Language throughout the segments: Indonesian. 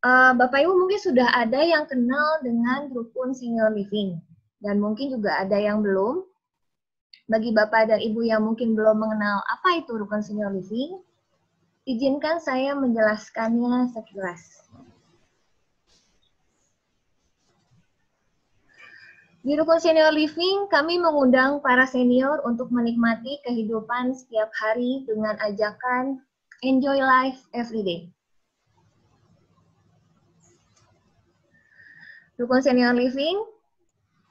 Bapak Ibu mungkin sudah ada yang kenal dengan rukun senior living, dan mungkin juga ada yang belum. Bagi Bapak dan Ibu yang mungkin belum mengenal apa itu rukun senior living, izinkan saya menjelaskannya sekilas. Di rukun senior living, kami mengundang para senior untuk menikmati kehidupan setiap hari dengan ajakan enjoy life every day. Rukun senior living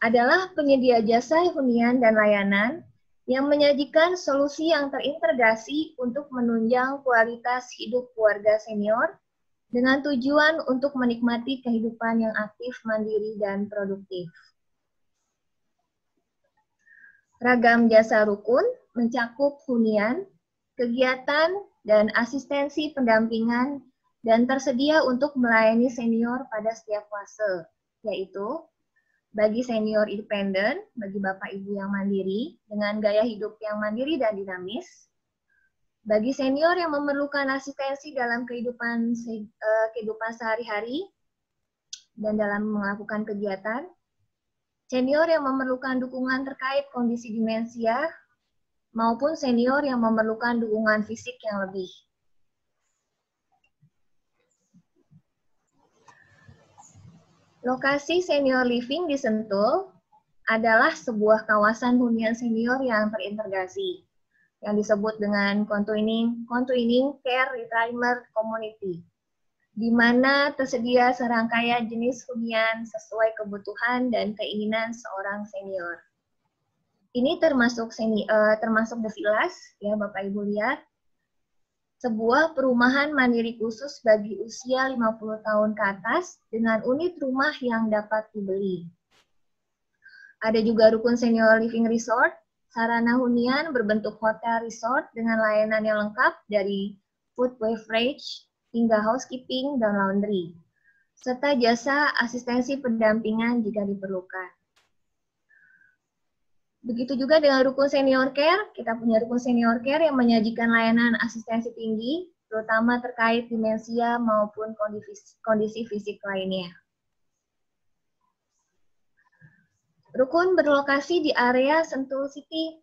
adalah penyedia jasa hunian dan layanan yang menyajikan solusi yang terintegrasi untuk menunjang kualitas hidup keluarga senior dengan tujuan untuk menikmati kehidupan yang aktif, mandiri, dan produktif. Ragam jasa rukun mencakup hunian, kegiatan, dan asistensi pendampingan dan tersedia untuk melayani senior pada setiap fase, yaitu bagi senior independen, bagi Bapak Ibu yang mandiri, dengan gaya hidup yang mandiri dan dinamis, bagi senior yang memerlukan asistensi dalam kehidupan sehari-hari dan dalam melakukan kegiatan, senior yang memerlukan dukungan terkait kondisi demensia, maupun senior yang memerlukan dukungan fisik yang lebih. Lokasi senior living di Sentul adalah sebuah kawasan hunian senior yang terintegrasi, yang disebut dengan Containing Care Retirement Community, di mana tersedia serangkaian jenis hunian sesuai kebutuhan dan keinginan seorang senior. Ini termasuk The Villas, ya Bapak Ibu lihat, sebuah perumahan mandiri khusus bagi usia 50 tahun ke atas dengan unit rumah yang dapat dibeli. Ada juga rukun senior living resort, sarana hunian berbentuk hotel resort dengan layanan yang lengkap dari food beverage hingga housekeeping dan laundry, serta jasa asistensi pendampingan jika diperlukan. Begitu juga dengan rukun senior care, kita punya rukun senior care yang menyajikan layanan asistensi tinggi, terutama terkait demensia maupun kondisi fisik lainnya. Rukun berlokasi di area Sentul City,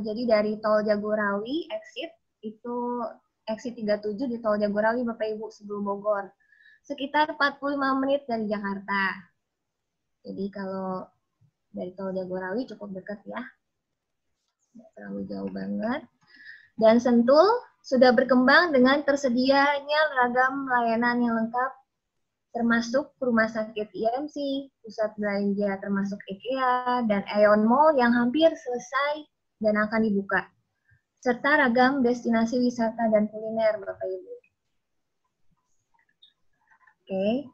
jadi dari Tol Jagorawi, exit 37 di Tol Jagorawi, Bapak Ibu, sebelum Bogor. Sekitar 45 menit dari Jakarta. Jadi kalau dari Tol Jagorawi cukup dekat ya, tidak terlalu jauh banget. Dan Sentul sudah berkembang dengan tersedianya ragam layanan yang lengkap, termasuk rumah sakit IMC, pusat belanja termasuk IKEA, dan Aeon Mall yang hampir selesai dan akan dibuka, serta ragam destinasi wisata dan kuliner, Bapak Ibu. Oke.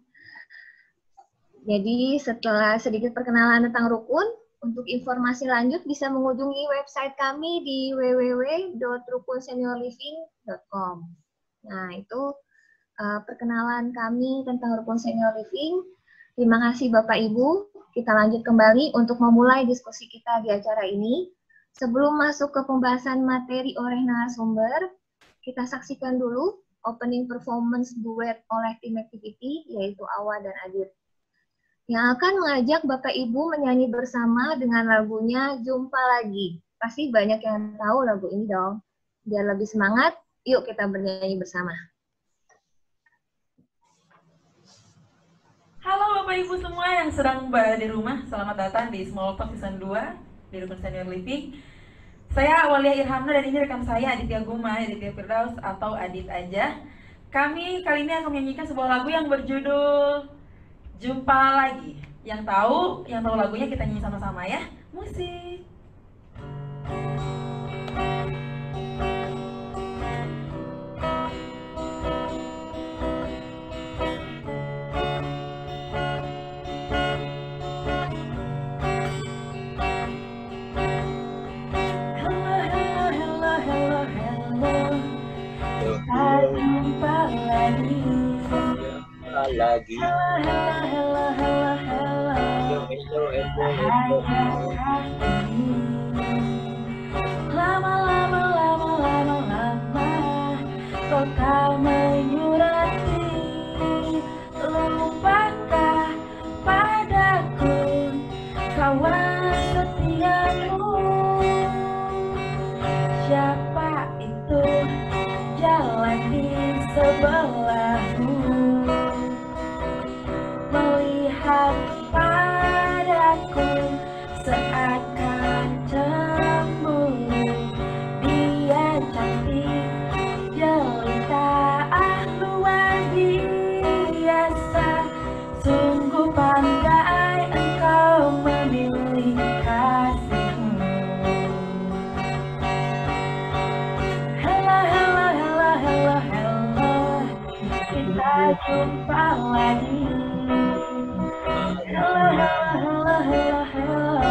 Jadi setelah sedikit perkenalan tentang rukun, untuk informasi lanjut bisa mengunjungi website kami di www.rukunseniorliving.com. Nah, itu perkenalan kami tentang rukun senior living. Terima kasih Bapak Ibu. Kita lanjut kembali untuk memulai diskusi kita di acara ini. Sebelum masuk ke pembahasan materi oleh narasumber, kita saksikan dulu opening performance duet oleh tim activity, yaitu Awa dan Adit, yang akan mengajak Bapak Ibu menyanyi bersama dengan lagunya Jumpa Lagi. Pasti banyak yang tahu lagu ini dong. Biar lebih semangat, yuk kita bernyanyi bersama. Halo Bapak Ibu semua yang sedang berada di rumah, selamat datang di Small Talk Season 2 di Rukun Senior Living. Saya Awalia Irhamna dan ini rekan saya Aditya Guma, Aditya Firdaus atau Adit aja. Kami kali ini akan menyanyikan sebuah lagu yang berjudul Jumpa Lagi. Yang tahu lagunya kita nyanyi sama-sama ya. Musik. Lagi. Lama kau menyurati kita jumpa lagi. Hello, hello, hello, hello,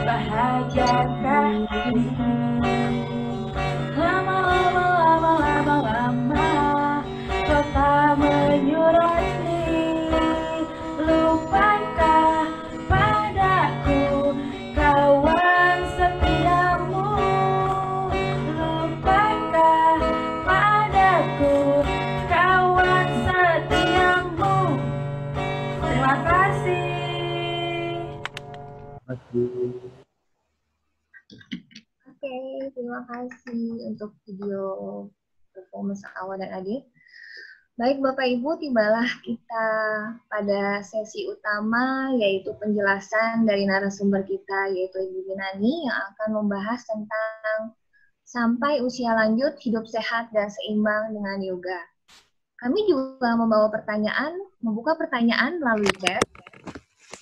bahagiakah dirimu? Lama, kau tak menyurati. Lupankah padaku kawan setiamu? Lupankah padaku kawan setiamu? Terima kasih. Oke, terima kasih untuk video performance Awa dan Adit. Baik Bapak Ibu, tibalah kita pada sesi utama, yaitu penjelasan dari narasumber kita, yaitu Ibu Winani, yang akan membahas tentang sampai usia lanjut, hidup sehat dan seimbang dengan yoga. Kami juga membawa membuka pertanyaan melalui chat.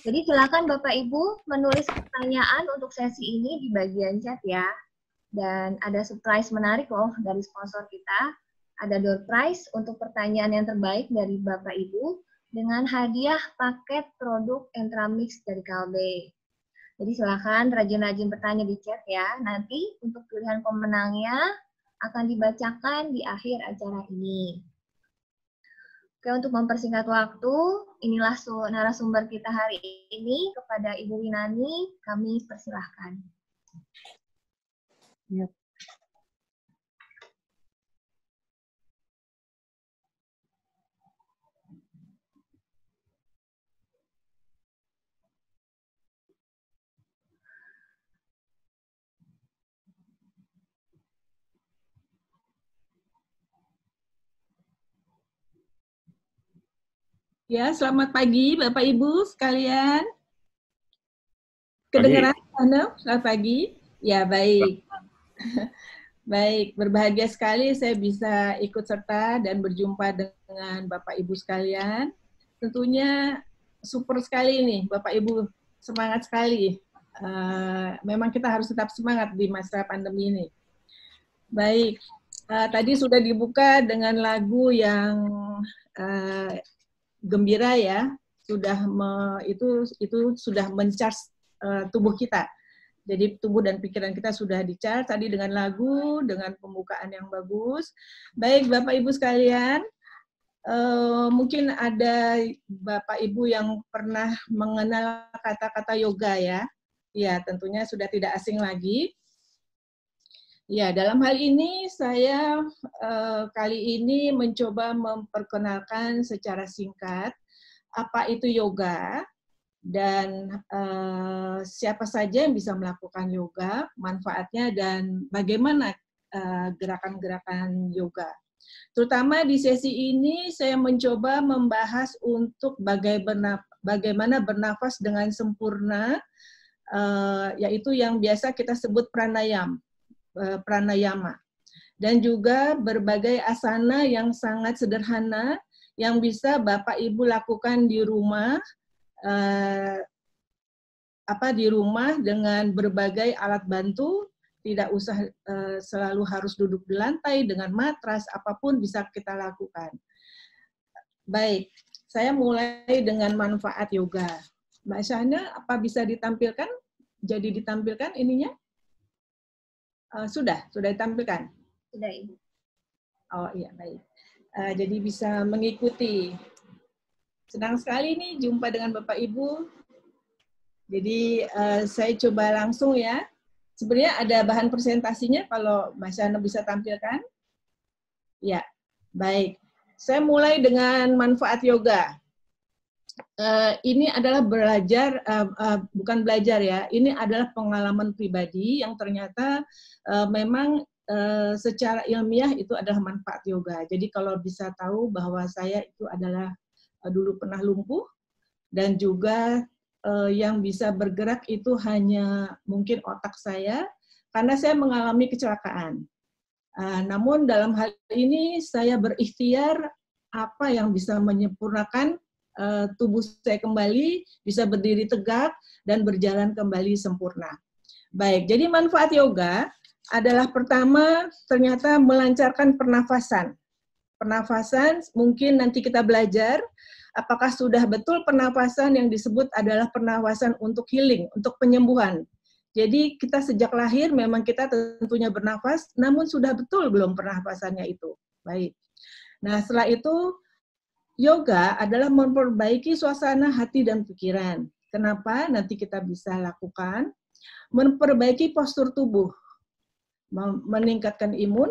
Jadi silakan Bapak Ibu menulis pertanyaan untuk sesi ini di bagian chat ya. Dan ada surprise menarik loh dari sponsor kita. Ada door prize untuk pertanyaan yang terbaik dari Bapak Ibu dengan hadiah paket produk Entramix dari Kalbe. Jadi silakan rajin-rajin bertanya di chat ya. Nanti untuk pilihan pemenangnya akan dibacakan di akhir acara ini. Oke, untuk mempersingkat waktu, inilah narasumber kita hari ini. Kepada Ibu Winani, kami persilahkan. Yep. Ya, selamat pagi Bapak Ibu sekalian. Kedengaran? Selamat pagi. Ya, baik. Baik, berbahagia sekali saya bisa ikut serta dan berjumpa dengan Bapak Ibu sekalian. Tentunya super sekali nih, Bapak Ibu, semangat sekali. Memang kita harus tetap semangat di masa pandemi ini. Baik, tadi sudah dibuka dengan lagu yang gembira ya, itu sudah men-charge tubuh kita. Jadi tubuh dan pikiran kita sudah di-charge tadi dengan lagu, dengan pembukaan yang bagus. Baik Bapak Ibu sekalian, mungkin ada Bapak Ibu yang pernah mengenal kata-kata yoga ya. Ya, tentunya sudah tidak asing lagi. Ya, dalam hal ini saya kali ini mencoba memperkenalkan secara singkat apa itu yoga dan siapa saja yang bisa melakukan yoga, manfaatnya dan bagaimana gerakan-gerakan yoga. Terutama di sesi ini saya mencoba membahas untuk bagaimana bernafas dengan sempurna, yaitu yang biasa kita sebut pranayama, dan juga berbagai asana yang sangat sederhana yang bisa Bapak Ibu lakukan di rumah, dengan berbagai alat bantu, tidak usah selalu harus duduk di lantai dengan matras, apapun bisa kita lakukan. Baik, saya mulai dengan manfaat yoga. Mbak Syahna, apa bisa ditampilkan? Jadi ditampilkan ininya? Sudah ditampilkan? Sudah, Ibu. Oh iya, baik. Jadi bisa mengikuti. Senang sekali nih jumpa dengan Bapak Ibu. Jadi saya coba langsung ya. Sebenarnya ada bahan presentasinya kalau Mas Syahna bisa tampilkan. Ya, baik. Saya mulai dengan manfaat yoga. Ini adalah bukan belajar ya, ini adalah pengalaman pribadi yang ternyata memang secara ilmiah itu adalah manfaat yoga. Jadi kalau bisa tahu bahwa saya itu adalah dulu pernah lumpuh dan juga yang bisa bergerak itu hanya mungkin otak saya karena saya mengalami kecelakaan. Namun dalam hal ini saya berikhtiar apa yang bisa menyempurnakan tubuh saya kembali, bisa berdiri tegak, dan berjalan kembali sempurna. Baik, jadi manfaat yoga adalah pertama, ternyata melancarkan pernafasan. Pernafasan, mungkin nanti kita belajar apakah sudah betul pernafasan yang disebut adalah pernafasan untuk healing, untuk penyembuhan. Jadi kita sejak lahir memang kita tentunya bernafas, namun sudah betul belum pernafasannya itu. Baik. Nah, setelah itu yoga adalah memperbaiki suasana hati dan pikiran. Kenapa? Nanti kita bisa lakukan. Memperbaiki postur tubuh, meningkatkan imun,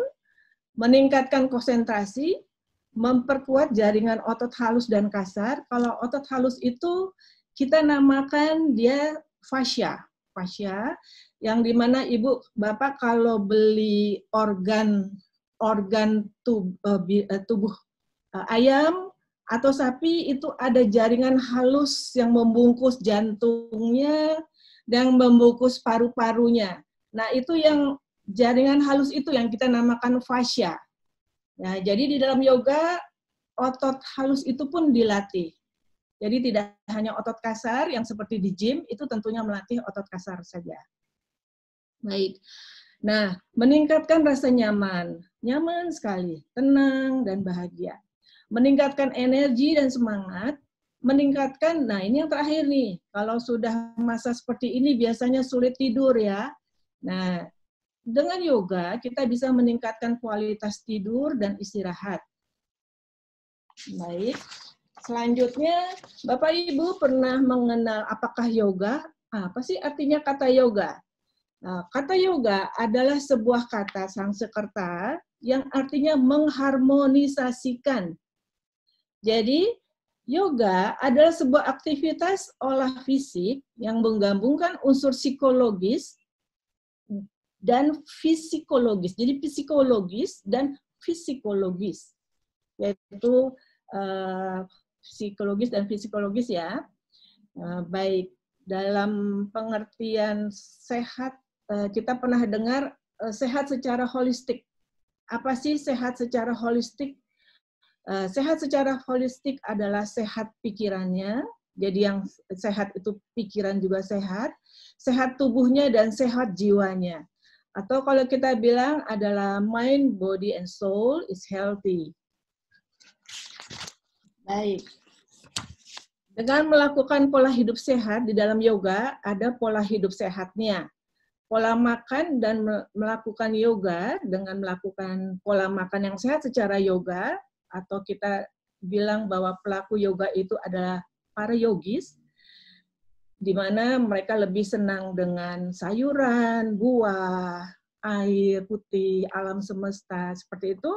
meningkatkan konsentrasi, memperkuat jaringan otot halus dan kasar. Kalau otot halus itu kita namakan dia fascia. Fascia yang dimana ibu bapak kalau beli organ tubuh ayam atau sapi itu ada jaringan halus yang membungkus jantungnya dan membungkus paru-parunya. Nah, itu yang jaringan halus itu yang kita namakan fascia. Nah, jadi di dalam yoga otot halus itu pun dilatih. Jadi tidak hanya otot kasar yang seperti di gym, itu tentunya melatih otot kasar saja. Baik. Nah, meningkatkan rasa nyaman. Nyaman sekali, tenang dan bahagia. Meningkatkan energi dan semangat. Meningkatkan, nah ini yang terakhir nih, kalau sudah masa seperti ini biasanya sulit tidur ya. Nah, dengan yoga kita bisa meningkatkan kualitas tidur dan istirahat. Baik. Selanjutnya, Bapak Ibu pernah mengenal apakah yoga? Apa sih artinya kata yoga? Nah, kata yoga adalah sebuah kata Sanskerta yang artinya mengharmonisasikan. Jadi, yoga adalah sebuah aktivitas olah fisik yang menggabungkan unsur psikologis dan psikologis. Jadi, psikologis dan psikologis. Yaitu psikologis dan psikologis ya. Baik, dalam pengertian sehat, kita pernah dengar sehat secara holistik. Apa sih sehat secara holistik? Sehat secara holistik adalah sehat pikirannya, jadi yang sehat itu pikiran juga sehat tubuhnya dan sehat jiwanya. Atau kalau kita bilang adalah mind, body, and soul is healthy. Baik. Dengan melakukan pola hidup sehat di dalam yoga, ada pola hidup sehatnya. Pola makan dan melakukan yoga dengan melakukan pola makan yang sehat secara yoga, atau kita bilang bahwa pelaku yoga itu adalah para yogis, di mana mereka lebih senang dengan sayuran, buah, air putih, alam semesta, seperti itu.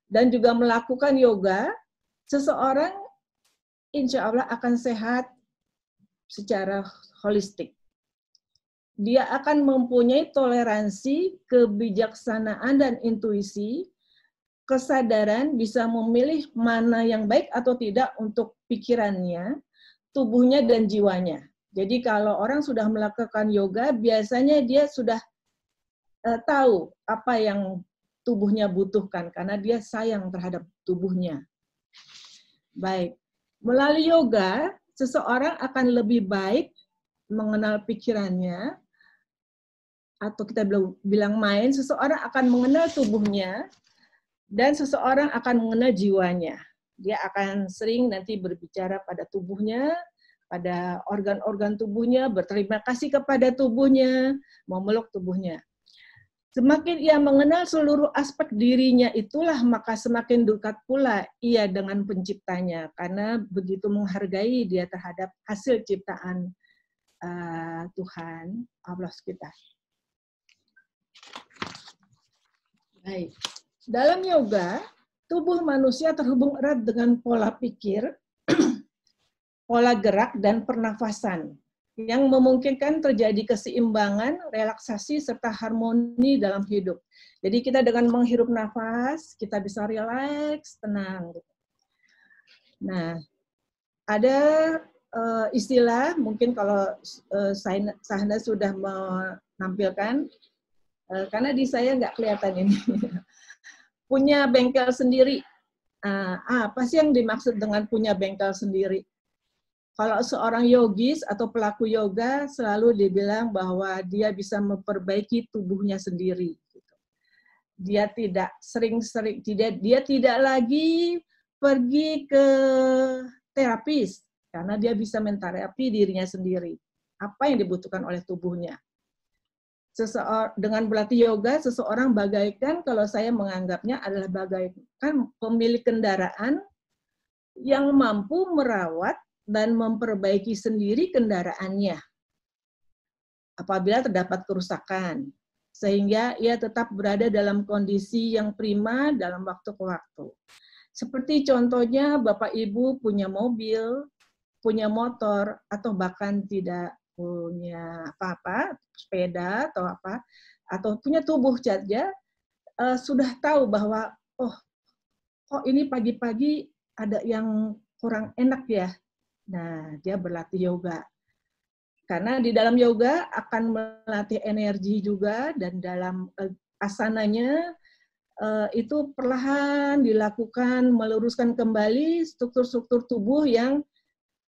Dan juga melakukan yoga, seseorang insya Allah akan sehat secara holistik. Dia akan mempunyai toleransi, kebijaksanaan, dan intuisi, kesadaran bisa memilih mana yang baik atau tidak untuk pikirannya, tubuhnya, dan jiwanya. Jadi kalau orang sudah melakukan yoga, biasanya dia sudah tahu apa yang tubuhnya butuhkan, karena dia sayang terhadap tubuhnya. Baik, melalui yoga, seseorang akan lebih baik mengenal pikirannya, atau kita bilang mind, seseorang akan mengenal tubuhnya, dan seseorang akan mengenal jiwanya. Dia akan sering nanti berbicara pada tubuhnya, pada organ-organ tubuhnya, berterima kasih kepada tubuhnya, memeluk tubuhnya. Semakin ia mengenal seluruh aspek dirinya itulah, maka semakin dekat pula ia dengan penciptanya, karena begitu menghargai dia terhadap hasil ciptaan Tuhan, Allah kita. Baik. Dalam yoga, tubuh manusia terhubung erat dengan pola pikir, pola gerak, dan pernafasan yang memungkinkan terjadi keseimbangan, relaksasi, serta harmoni dalam hidup. Jadi kita dengan menghirup nafas, kita bisa rileks, tenang. Nah, ada istilah, mungkin kalau Sahna sudah menampilkan, karena di saya nggak kelihatan ini, punya bengkel sendiri. Apa sih yang dimaksud dengan punya bengkel sendiri? Kalau seorang yogis atau pelaku yoga selalu dibilang bahwa dia bisa memperbaiki tubuhnya sendiri. Dia tidak sering-sering, dia tidak lagi pergi ke terapis karena dia bisa menterapi dirinya sendiri. Apa yang dibutuhkan oleh tubuhnya. Dengan berlatih yoga, seseorang bagaikan, kalau saya menganggapnya adalah bagaikan pemilik kendaraan yang mampu merawat dan memperbaiki sendiri kendaraannya apabila terdapat kerusakan, sehingga ia tetap berada dalam kondisi yang prima dalam waktu ke waktu. Seperti contohnya Bapak Ibu punya mobil, punya motor, atau bahkan tidak punya apa-apa, sepeda atau apa, atau punya tubuh saja, sudah tahu bahwa, oh, kok ini pagi-pagi ada yang kurang enak ya. Nah, dia berlatih yoga. Karena di dalam yoga akan melatih energi juga, dan dalam asananya itu perlahan dilakukan meluruskan kembali struktur-struktur tubuh yang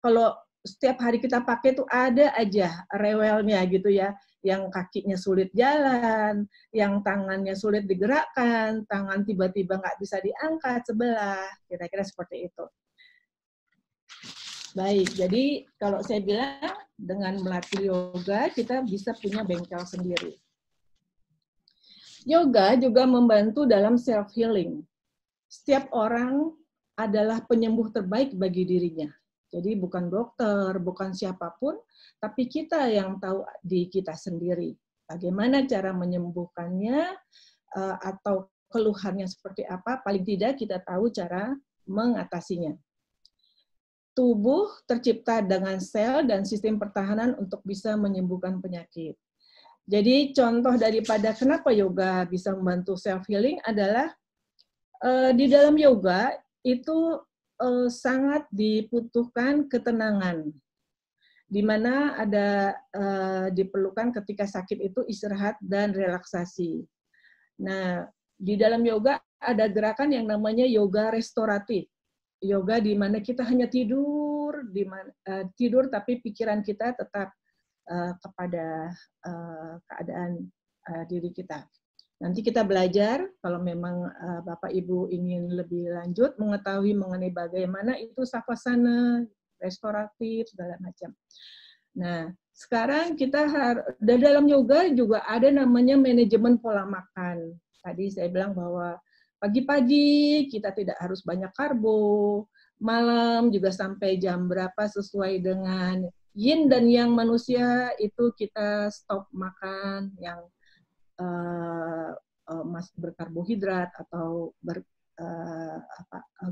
kalau setiap hari kita pakai itu ada aja rewelnya gitu ya, yang kakinya sulit jalan, yang tangannya sulit digerakkan, tangan tiba-tiba nggak bisa diangkat sebelah, kira-kira seperti itu. Baik, jadi kalau saya bilang dengan melatih yoga kita bisa punya bengkel sendiri. Yoga juga membantu dalam self-healing. Setiap orang adalah penyembuh terbaik bagi dirinya. Jadi bukan dokter, bukan siapapun, tapi kita yang tahu di kita sendiri. Bagaimana cara menyembuhkannya, atau keluhannya seperti apa, paling tidak kita tahu cara mengatasinya. Tubuh tercipta dengan sel dan sistem pertahanan untuk bisa menyembuhkan penyakit. Jadi contoh daripada kenapa yoga bisa membantu self-healing adalah di dalam yoga itu sangat dibutuhkan ketenangan, di mana ada diperlukan ketika sakit itu istirahat dan relaksasi. Nah, di dalam yoga ada gerakan yang namanya yoga restoratif. Yoga di mana kita hanya tidur, tidur tapi pikiran kita tetap kepada keadaan diri kita. Nanti kita belajar, kalau memang Bapak Ibu ingin lebih lanjut mengetahui mengenai bagaimana itu savasana, restoratif, segala macam. Nah, sekarang kita dan dalam yoga juga ada namanya manajemen pola makan. Tadi saya bilang bahwa pagi-pagi kita tidak harus banyak karbo, malam juga sampai jam berapa sesuai dengan yin dan yang manusia itu kita stop makan yang berkarbohidrat atau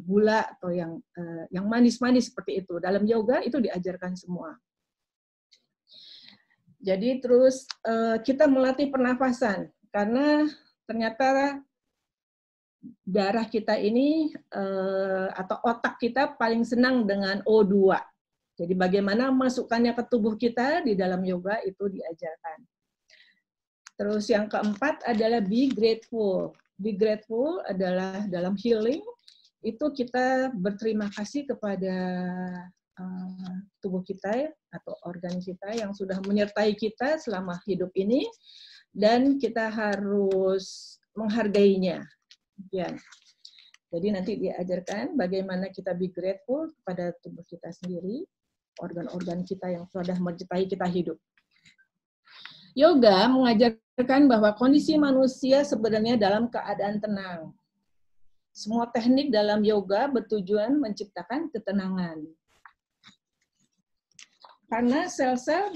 gula atau yang manis-manis seperti itu. Dalam yoga itu diajarkan semua. Jadi terus kita melatih pernafasan karena ternyata darah kita ini atau otak kita paling senang dengan O2. Jadi bagaimana masukkannya ke tubuh kita di dalam yoga itu diajarkan. Terus yang keempat adalah be grateful. Be grateful adalah dalam healing, itu kita berterima kasih kepada tubuh kita atau organ kita yang sudah menyertai kita selama hidup ini, dan kita harus menghargainya. Ya. Jadi nanti diajarkan bagaimana kita be grateful kepada tubuh kita sendiri, organ-organ kita yang sudah menyertai kita hidup. Yoga mengajarkan bahwa kondisi manusia sebenarnya dalam keadaan tenang. Semua teknik dalam yoga bertujuan menciptakan ketenangan. Karena sel-sel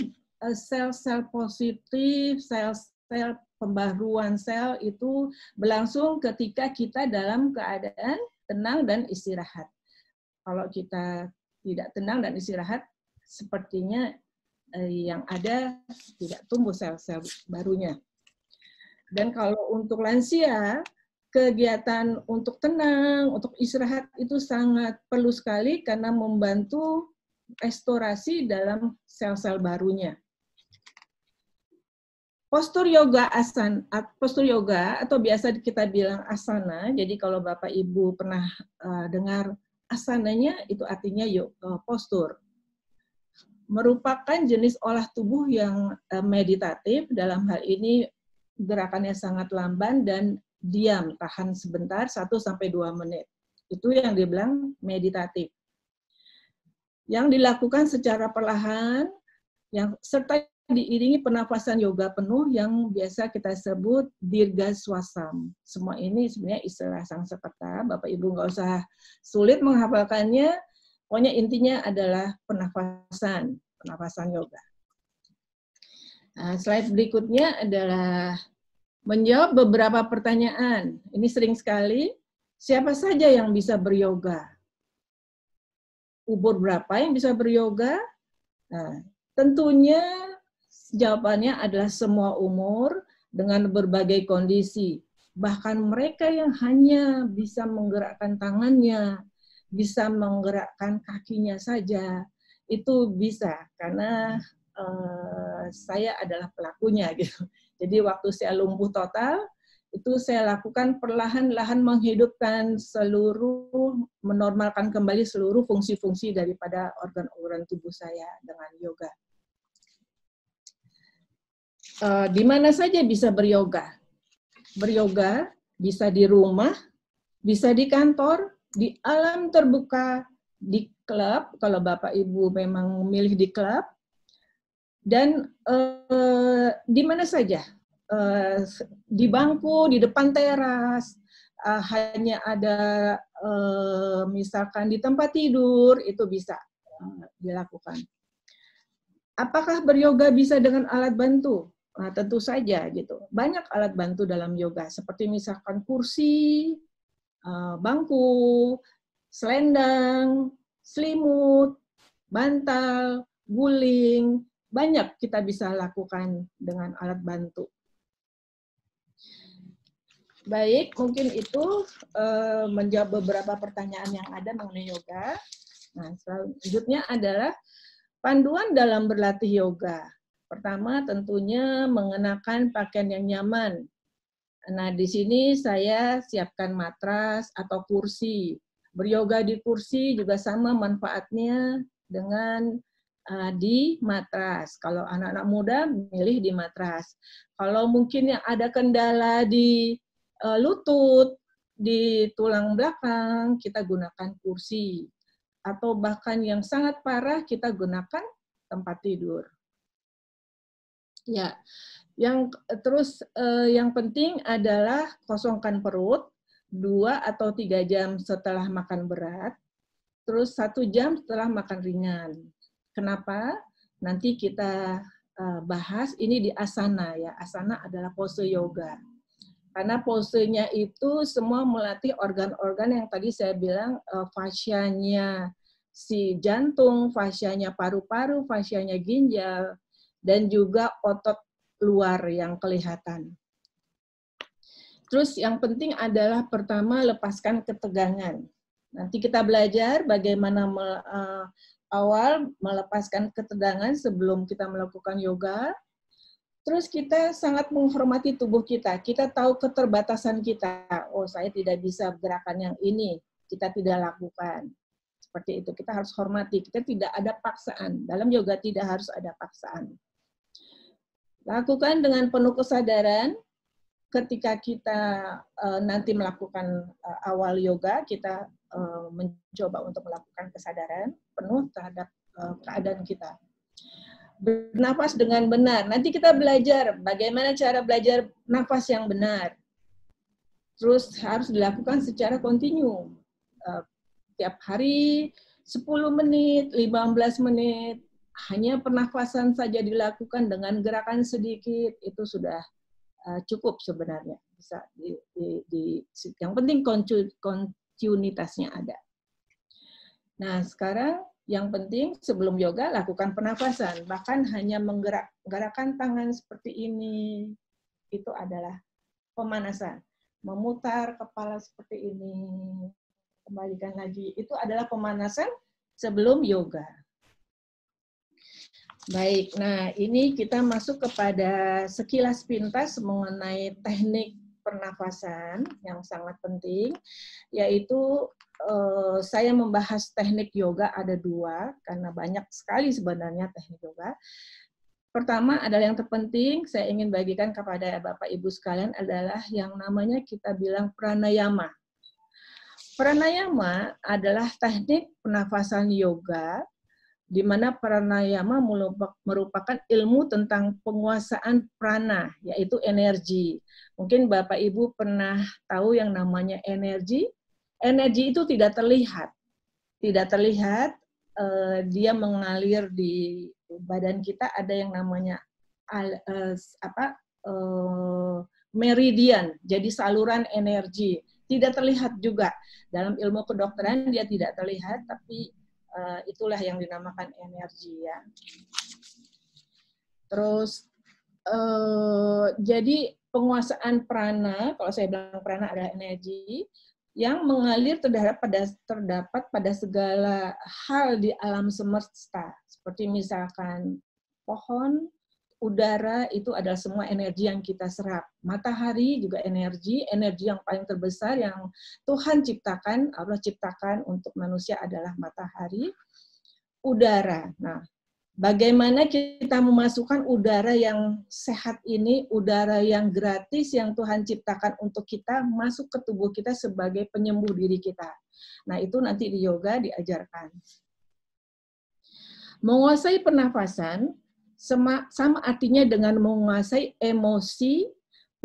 positif, sel-sel pembaruan sel itu berlangsung ketika kita dalam keadaan tenang dan istirahat. Kalau kita tidak tenang dan istirahat, sepertinya yang ada tidak tumbuh sel-sel barunya. Dan kalau untuk lansia, kegiatan untuk tenang, untuk istirahat itu sangat perlu sekali karena membantu restorasi dalam sel-sel barunya. Postur yoga postur yoga atau biasa kita bilang asana. Jadi kalau Bapak Ibu pernah dengar asananya, itu artinya postur. Merupakan jenis olah tubuh yang meditatif, dalam hal ini gerakannya sangat lamban dan diam, tahan sebentar 1-2 menit. Itu yang dibilang meditatif. Yang dilakukan secara perlahan, yang serta diiringi pernafasan yoga penuh yang biasa kita sebut dirga swasam. Semua ini sebenarnya istilah Sanskerta, Bapak Ibu nggak usah sulit menghafalkannya, pokoknya intinya adalah pernafasan yoga. Nah, slide berikutnya adalah menjawab beberapa pertanyaan. Ini sering sekali, siapa saja yang bisa beryoga? Umur berapa yang bisa beryoga? Nah, tentunya jawabannya adalah semua umur dengan berbagai kondisi. Bahkan mereka yang hanya bisa menggerakkan tangannya, bisa menggerakkan kakinya saja, itu bisa karena saya adalah pelakunya gitu. Jadi waktu saya lumpuh total, itu saya lakukan perlahan-lahan menghidupkan seluruh, menormalkan kembali seluruh fungsi-fungsi daripada organ-organ tubuh saya dengan yoga. Di mana saja bisa beryoga? Beryoga bisa di rumah, bisa di kantor, di alam terbuka, di klub, kalau Bapak Ibu memang memilih di klub, dan di mana saja. Di bangku, di depan teras, hanya ada misalkan di tempat tidur, itu bisa dilakukan. Apakah beryoga bisa dengan alat bantu? Nah, tentu saja gitu. Banyak alat bantu dalam yoga, seperti misalkan kursi, bangku, selendang, selimut, bantal, guling, banyak kita bisa lakukan dengan alat bantu. Baik, mungkin itu menjawab beberapa pertanyaan yang ada mengenai yoga. Nah, selanjutnya adalah panduan dalam berlatih yoga. Pertama, tentunya mengenakan pakaian yang nyaman. Nah, di sini saya siapkan matras atau kursi. Beryoga di kursi juga sama manfaatnya dengan di matras. Kalau anak-anak muda, milih di matras. Kalau mungkin yang ada kendala di lutut, di tulang belakang, kita gunakan kursi. Atau bahkan yang sangat parah, kita gunakan tempat tidur. Ya, yang penting adalah kosongkan perut 2 atau 3 jam setelah makan berat, terus 1 jam setelah makan ringan. Kenapa? Nanti kita bahas ini di asana ya. Asana adalah pose yoga. Karena posenya itu semua melatih organ-organ yang tadi saya bilang fascianya si jantung, fascianya paru-paru, fascianya ginjal, dan juga otot luar yang kelihatan. Terus yang penting adalah pertama lepaskan ketegangan. Nanti kita belajar bagaimana awal melepaskan ketegangan sebelum kita melakukan yoga. Terus kita sangat menghormati tubuh kita. Kita tahu keterbatasan kita. Oh, saya tidak bisa gerakan yang ini. Kita tidak lakukan. Seperti itu. Kita harus hormati. Kita tidak ada paksaan. Dalam yoga tidak harus ada paksaan. Lakukan dengan penuh kesadaran. Ketika kita nanti melakukan awal yoga, kita mencoba untuk melakukan kesadaran penuh terhadap keadaan kita. Bernafas dengan benar. Nanti kita belajar bagaimana cara belajar nafas yang benar. Terus harus dilakukan secara kontinu. Tiap hari 10 menit, 15 menit. Hanya pernafasan saja dilakukan dengan gerakan sedikit, itu sudah cukup sebenarnya. Bisa yang penting kontinuitasnya ada. Nah, sekarang yang penting sebelum yoga lakukan pernafasan, bahkan hanya menggerakkan tangan seperti ini, itu adalah pemanasan. Memutar kepala seperti ini, kembalikan lagi, itu adalah pemanasan sebelum yoga. Baik, nah ini kita masuk kepada sekilas pintas mengenai teknik pernafasan yang sangat penting, yaitu saya membahas teknik yoga ada 2, karena banyak sekali sebenarnya teknik yoga. pertama adalah yang terpenting saya ingin bagikan kepada Bapak Ibu sekalian adalah yang namanya kita bilang pranayama. Pranayama adalah teknik pernafasan yoga di mana pranayama merupakan ilmu tentang penguasaan prana, yaitu energi. Mungkin Bapak Ibu pernah tahu yang namanya energi. Energi itu tidak terlihat. Tidak terlihat, dia mengalir di badan kita, ada yang namanya meridian, jadi saluran energi. Tidak terlihat juga. Dalam ilmu kedokteran dia tidak terlihat, tapi itulah yang dinamakan energi ya. Terus jadi penguasaan prana, kalau saya bilang prana adalah energi yang mengalir terdapat pada segala hal di alam semesta, seperti misalkan pohon, udara, itu adalah semua energi yang kita serap. Matahari juga energi yang paling terbesar yang Tuhan ciptakan, Allah ciptakan untuk manusia adalah matahari. Udara. Nah, bagaimana kita memasukkan udara yang sehat ini, udara yang gratis yang Tuhan ciptakan untuk kita masuk ke tubuh kita sebagai penyembuh diri kita. Nah, itu nanti di yoga diajarkan. Menguasai pernafasan sama artinya dengan menguasai emosi,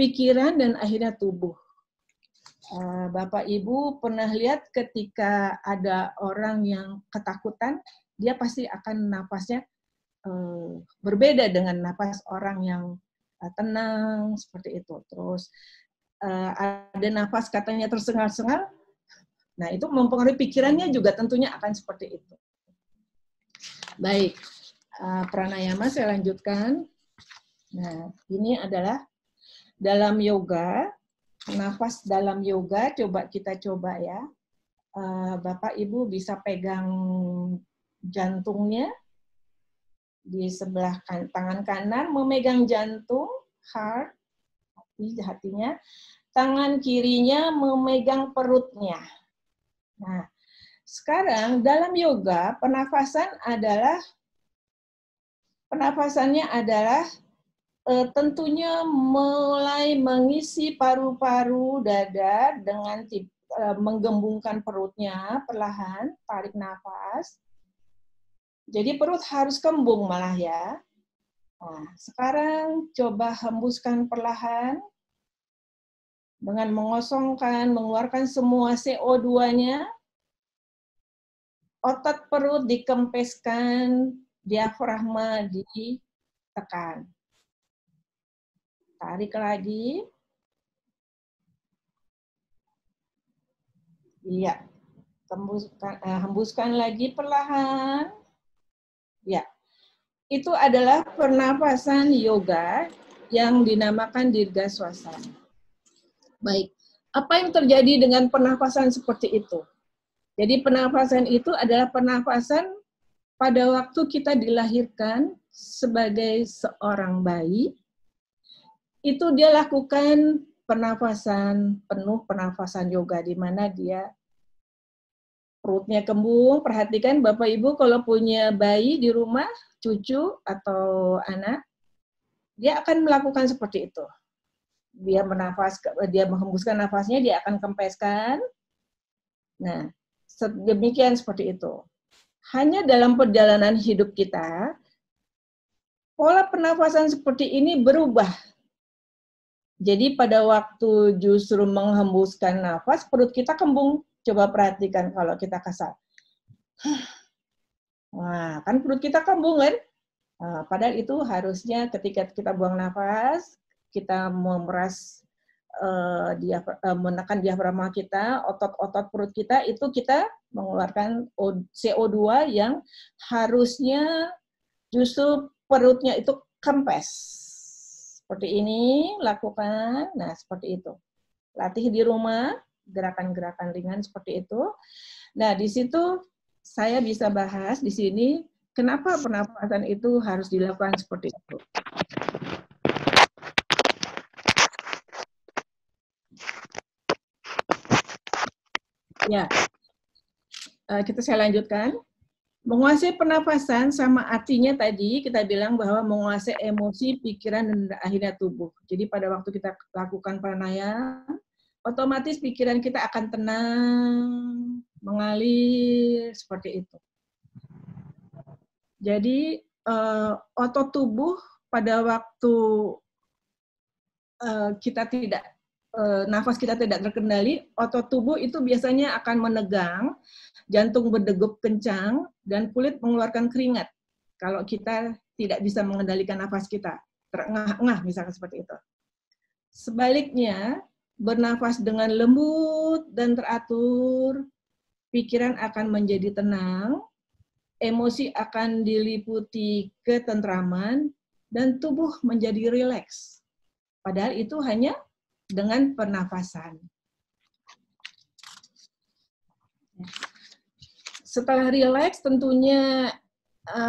pikiran, dan akhirnya tubuh. Bapak Ibu pernah lihat ketika ada orang yang ketakutan, dia pasti akan nafasnya berbeda dengan nafas orang yang tenang, seperti itu. Terus ada nafas katanya tersengal-sengal, nah itu mempengaruhi pikirannya juga tentunya akan seperti itu. Baik, pranayama saya lanjutkan. Nah, ini adalah dalam yoga, nafas dalam yoga, kita coba ya. Bapak Ibu bisa pegang jantungnya di sebelah tangan kanan, memegang jantung, heart, hatinya. Tangan kirinya memegang perutnya. Nah, sekarang dalam yoga, penafasannya adalah tentunya mulai mengisi paru-paru dada dengan menggembungkan perutnya perlahan, tarik nafas. Jadi perut harus kembung malah ya. Nah, sekarang coba hembuskan perlahan dengan mengosongkan, mengeluarkan semua CO2-nya. Otot perut dikempeskan, diafragma ditekan. Tarik lagi. Iya. Hembuskan lagi perlahan. Ya, itu adalah pernapasan yoga yang dinamakan dirga swasana. Baik, apa yang terjadi dengan pernapasan seperti itu? Jadi pernapasan itu adalah pernapasan pada waktu kita dilahirkan sebagai seorang bayi, itu dia lakukan pernapasan penuh, pernapasan yoga, di mana dia perutnya kembung. Perhatikan Bapak Ibu kalau punya bayi di rumah, cucu atau anak, dia akan melakukan seperti itu. Dia menghembuskan nafasnya, dia akan kempeskan. Nah, demikian seperti itu. Hanya dalam perjalanan hidup kita, pola pernafasan seperti ini berubah. Jadi pada waktu justru menghembuskan nafas, perut kita kembung. Coba perhatikan kalau kita kasar. Nah, kan perut kita kembung kan? Nah, padahal itu harusnya ketika kita buang nafas, kita memeras, menekan diafragma kita, otot-otot perut kita, itu kita mengeluarkan CO2 yang harusnya justru perutnya itu kempes. Seperti ini, lakukan. Nah, seperti itu. Latih di rumah, gerakan-gerakan ringan seperti itu. Nah, di situ saya bisa bahas di sini kenapa pernapasan itu harus dilakukan seperti itu. Ya, saya lanjutkan. Menguasai pernafasan sama artinya tadi kita bilang bahwa menguasai emosi, pikiran, dan akhirnya tubuh. Jadi pada waktu kita lakukan pranayama, otomatis pikiran kita akan tenang, mengalir, seperti itu. Jadi otot tubuh pada waktu kita tidak nafas kita tidak terkendali, otot tubuh itu biasanya akan menegang, jantung berdegup kencang, dan kulit mengeluarkan keringat. Kalau kita tidak bisa mengendalikan nafas kita, terengah-engah misalkan seperti itu. Sebaliknya, bernafas dengan lembut dan teratur, pikiran akan menjadi tenang, emosi akan diliputi ketentraman, dan tubuh menjadi rileks. Padahal itu hanya dengan pernafasan. Setelah rileks, tentunya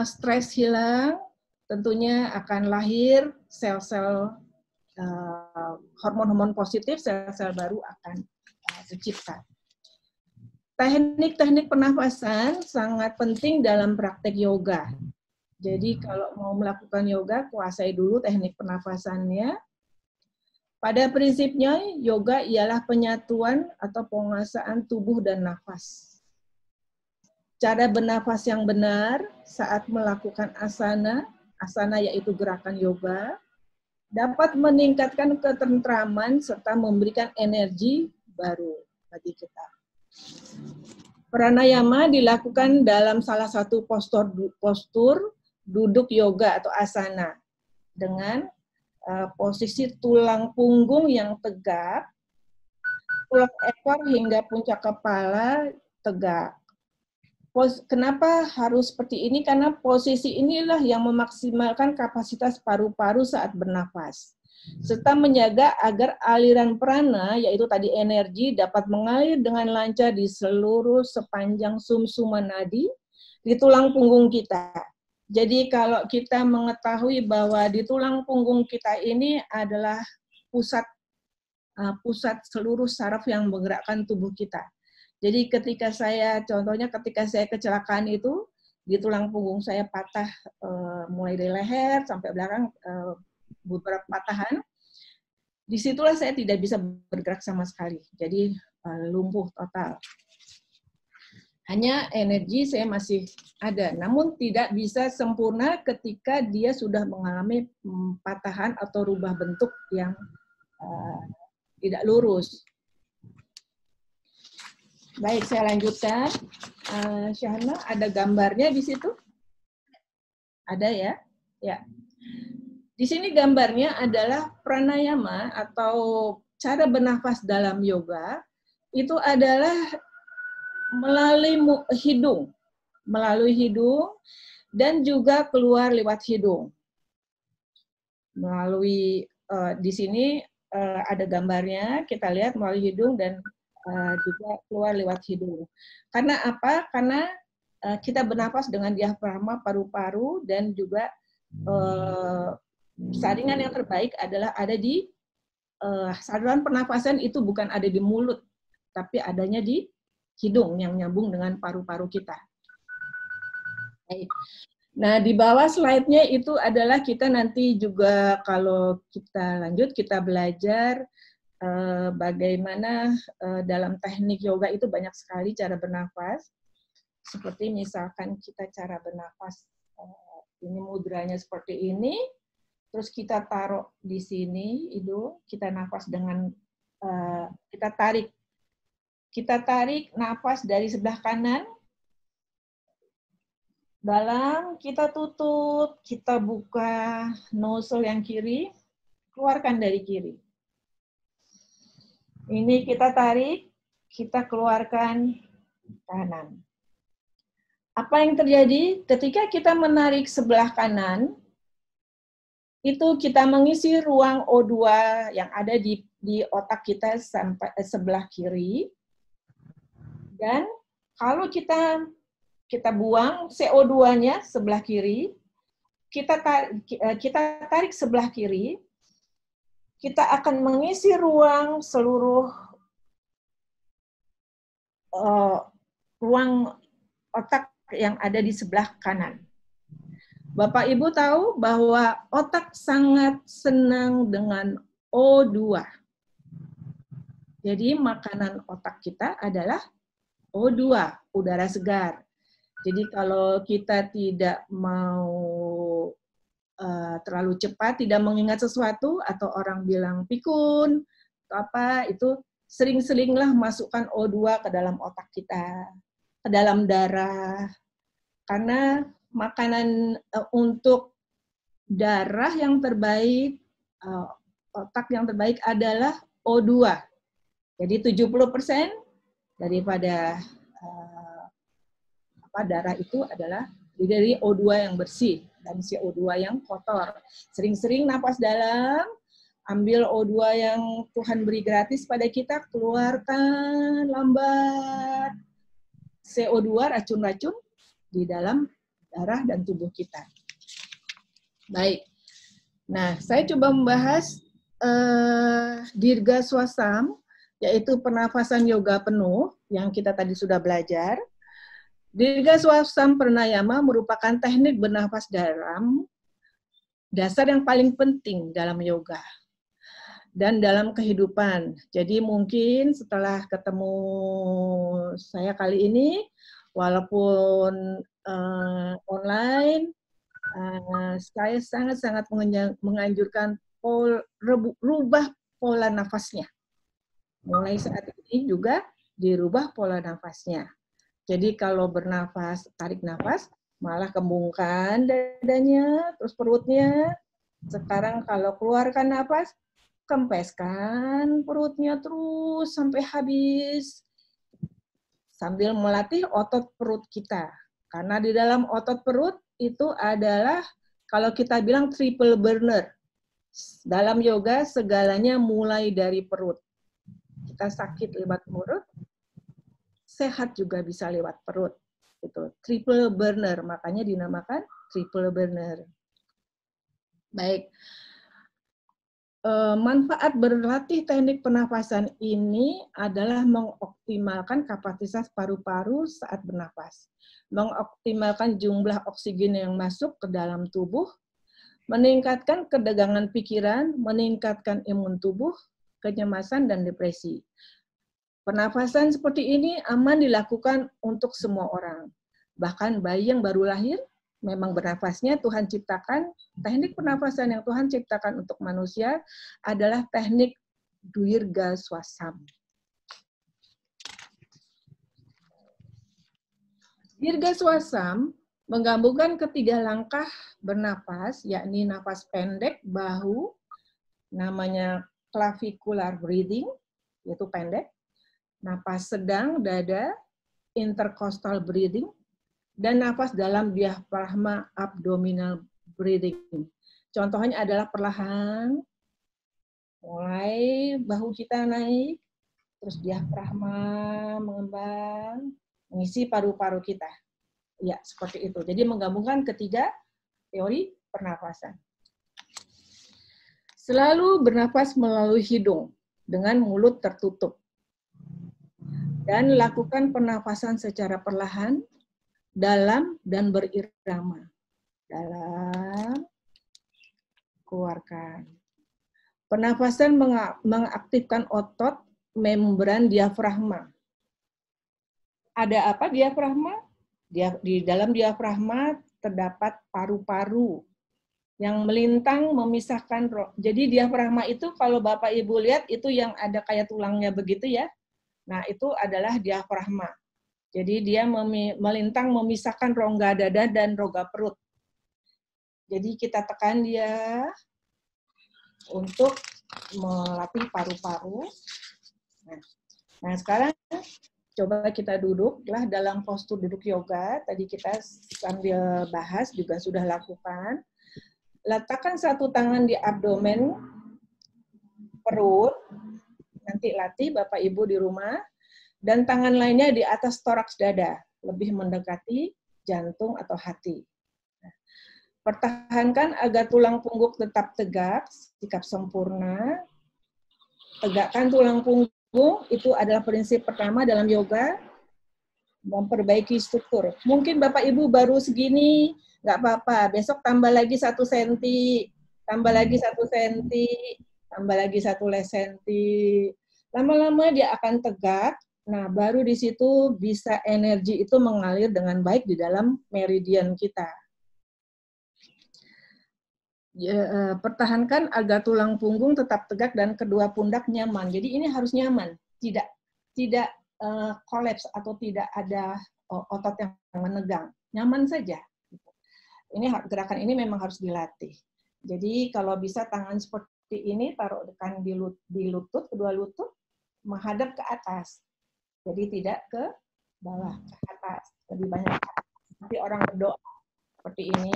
stres hilang, tentunya akan lahir sel-sel hormon-hormon positif, sel-sel baru akan tercipta. Teknik-teknik pernafasan sangat penting dalam praktek yoga. Jadi kalau mau melakukan yoga, kuasai dulu teknik pernafasannya. Pada prinsipnya, yoga ialah penyatuan atau penguasaan tubuh dan nafas. Cara bernafas yang benar saat melakukan asana, asana yaitu gerakan yoga, dapat meningkatkan ketentraman serta memberikan energi baru bagi kita. Pranayama dilakukan dalam salah satu postur duduk yoga atau asana dengan posisi tulang punggung yang tegak, tulang ekor hingga puncak kepala tegak. Kenapa harus seperti ini? Karena posisi inilah yang memaksimalkan kapasitas paru-paru saat bernafas, serta menjaga agar aliran prana, yaitu tadi energi, dapat mengalir dengan lancar di seluruh sepanjang sumsuman nadi di tulang punggung kita. Jadi kalau kita mengetahui bahwa di tulang punggung kita ini adalah pusat seluruh saraf yang menggerakkan tubuh kita. Jadi ketika saya, contohnya ketika saya kecelakaan itu, di tulang punggung saya patah mulai dari leher sampai belakang beberapa patahan. Disitulah saya tidak bisa bergerak sama sekali. Jadi lumpuh total. Hanya energi saya masih ada, namun tidak bisa sempurna ketika dia sudah mengalami patahan atau rubah bentuk yang tidak lurus. Baik, saya lanjutkan. Syahna, ada gambarnya di situ? Ada ya? Ya. Di sini gambarnya adalah pranayama atau cara bernafas dalam yoga. Itu adalah melalui hidung dan juga keluar lewat hidung. Melalui di sini ada gambarnya, kita lihat melalui hidung dan juga keluar lewat hidung. Karena apa? Karena kita bernafas dengan diafragma, paru-paru, dan juga saringan yang terbaik adalah ada di saluran pernafasan itu bukan ada di mulut, tapi adanya di hidung yang nyambung dengan paru-paru kita. Baik. Nah, di bawah slide-nya itu adalah kita nanti juga kalau kita lanjut, kita belajar bagaimana dalam teknik yoga itu banyak sekali cara bernafas. Seperti misalkan kita cara bernafas, ini mudranya seperti ini, terus kita taruh di sini, hidung, kita nafas dengan, kita tarik nafas dari sebelah kanan, dalam, kita tutup, kita buka nostril yang kiri, keluarkan dari kiri. Ini kita tarik, kita keluarkan kanan. Apa yang terjadi ketika kita menarik sebelah kanan, itu kita mengisi ruang O2 yang ada di otak kita sampai sebelah kiri. Dan kalau kita buang CO2-nya sebelah kiri, kita tarik sebelah kiri, kita akan mengisi ruang seluruh ruang otak yang ada di sebelah kanan. Bapak Ibu tahu bahwa otak sangat senang dengan O2. Jadi makanan otak kita adalah O2, udara segar. Jadi kalau kita tidak mau terlalu cepat, tidak mengingat sesuatu, atau orang bilang pikun, atau apa, itu sering-seringlah masukkan O2 ke dalam otak kita, ke dalam darah. Karena makanan untuk darah yang terbaik, otak yang terbaik adalah O2. Jadi 70% daripada darah itu adalah dari O2 yang bersih dan CO2 yang kotor. Sering-sering napas dalam, ambil O2 yang Tuhan beri gratis pada kita, keluarkan lambat CO2, racun-racun di dalam darah dan tubuh kita. Baik. Nah, saya coba membahas Dirga Swasam, yaitu pernafasan yoga penuh yang kita tadi sudah belajar. Dirga Swasam Pranayama merupakan teknik bernafas dalam dasar yang paling penting dalam yoga dan dalam kehidupan. Jadi mungkin setelah ketemu saya kali ini, walaupun online, saya sangat-sangat menganjurkan rubah pola nafasnya. Mulai saat ini juga dirubah pola nafasnya. Jadi kalau bernafas, tarik nafas, malah kembungkan dadanya, terus perutnya. Sekarang kalau keluarkan nafas, kempeskan perutnya terus sampai habis. Sambil melatih otot perut kita. Karena di dalam otot perut itu adalah, kalau kita bilang triple burner. Dalam yoga segalanya mulai dari perut. Kita sakit lewat perut, sehat juga bisa lewat perut. Itu triple burner, makanya dinamakan triple burner. Baik. Manfaat berlatih teknik pernafasan ini adalah mengoptimalkan kapasitas paru-paru saat bernafas, mengoptimalkan jumlah oksigen yang masuk ke dalam tubuh, meningkatkan ketegangan pikiran, meningkatkan imun tubuh, kecemasan, dan depresi. Pernafasan seperti ini aman dilakukan untuk semua orang. Bahkan bayi yang baru lahir, memang bernafasnya Tuhan ciptakan, teknik pernafasan yang Tuhan ciptakan untuk manusia adalah teknik Dirga Swasam. Dirga Swasam menggabungkan ketiga langkah bernafas, yakni nafas pendek bahu, namanya clavicular breathing, yaitu pendek, nafas sedang dada, intercostal breathing, dan nafas dalam diafragma abdominal breathing. Contohnya adalah perlahan, mulai bahu kita naik, terus diafragma mengembang, mengisi paru-paru kita. Ya, seperti itu. Jadi menggabungkan ketiga teori pernafasan. Selalu bernafas melalui hidung dengan mulut tertutup. Dan lakukan pernafasan secara perlahan, dalam, dan berirama. Dalam, keluarkan. Pernafasan mengaktifkan otot membran diafragma. Ada apa diafragma? Di dalam diafragma terdapat paru-paru yang melintang memisahkan roh. Jadi diafragma itu kalau Bapak Ibu lihat itu yang ada kayak tulangnya begitu ya. Nah, itu adalah diafragma. Jadi dia melintang memisahkan rongga dada dan rongga perut. Jadi kita tekan dia untuk melatih paru-paru. Nah, sekarang coba kita duduklah dalam postur duduk yoga. Tadi kita sambil bahas juga sudah lakukan. Letakkan satu tangan di abdomen, perut. Nanti latih Bapak Ibu di rumah. Dan tangan lainnya di atas toraks dada, lebih mendekati jantung atau hati. Pertahankan agar tulang punggung tetap tegak, sikap sempurna. Tegakkan tulang punggung, itu adalah prinsip pertama dalam yoga. memperbaiki struktur. Mungkin Bapak Ibu baru segini, nggak apa-apa. Besok tambah lagi 1 senti, tambah lagi 1 senti, tambah lagi 1 senti. Lama-lama dia akan tegak. Nah, baru di situ bisa energi itu mengalir dengan baik di dalam meridian kita. Ya, pertahankan agar tulang punggung tetap tegak dan kedua pundak nyaman. Jadi ini harus nyaman, tidak kolaps atau tidak ada otot yang menegang, nyaman saja. Ini gerakan ini memang harus dilatih. Jadi kalau bisa tangan seperti ini taruhkan di lutut, kedua lutut menghadap ke atas. Jadi tidak ke bawah, ke atas. Lebih banyak seperti orang berdoa seperti ini.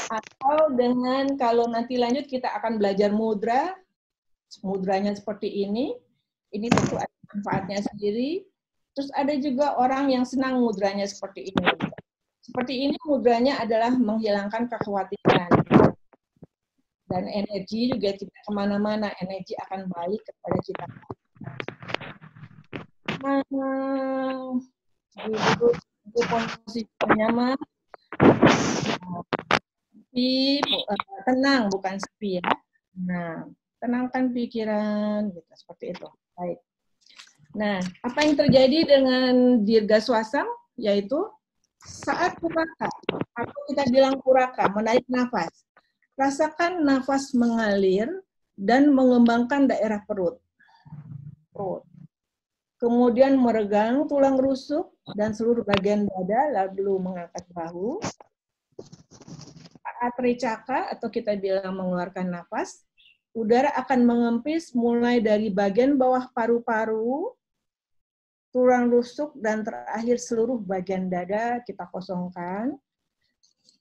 Atau dengan kalau nanti lanjut kita akan belajar mudra, mudranya seperti ini. Ini tentu ada manfaatnya sendiri. Terus ada juga orang yang senang mudranya seperti ini. Seperti ini mudranya adalah menghilangkan kekhawatiran. Dan energi juga tidak kemana-mana. Energi akan balik kepada kita. Duduk di posisi nyaman. Tenang, bukan sepi ya. Nah, tenangkan pikiran, gitu, seperti itu. Baik. Nah, apa yang terjadi dengan dirga swasam? Yaitu saat puraka, atau kita bilang puraka, menarik nafas. Rasakan nafas mengalir dan mengembangkan daerah perut. Kemudian meregang tulang rusuk dan seluruh bagian dada, lalu mengangkat bahu. Saat ricaka, atau kita bilang mengeluarkan nafas, udara akan mengempis mulai dari bagian bawah paru-paru, tulang rusuk, dan terakhir seluruh bagian dada kita kosongkan.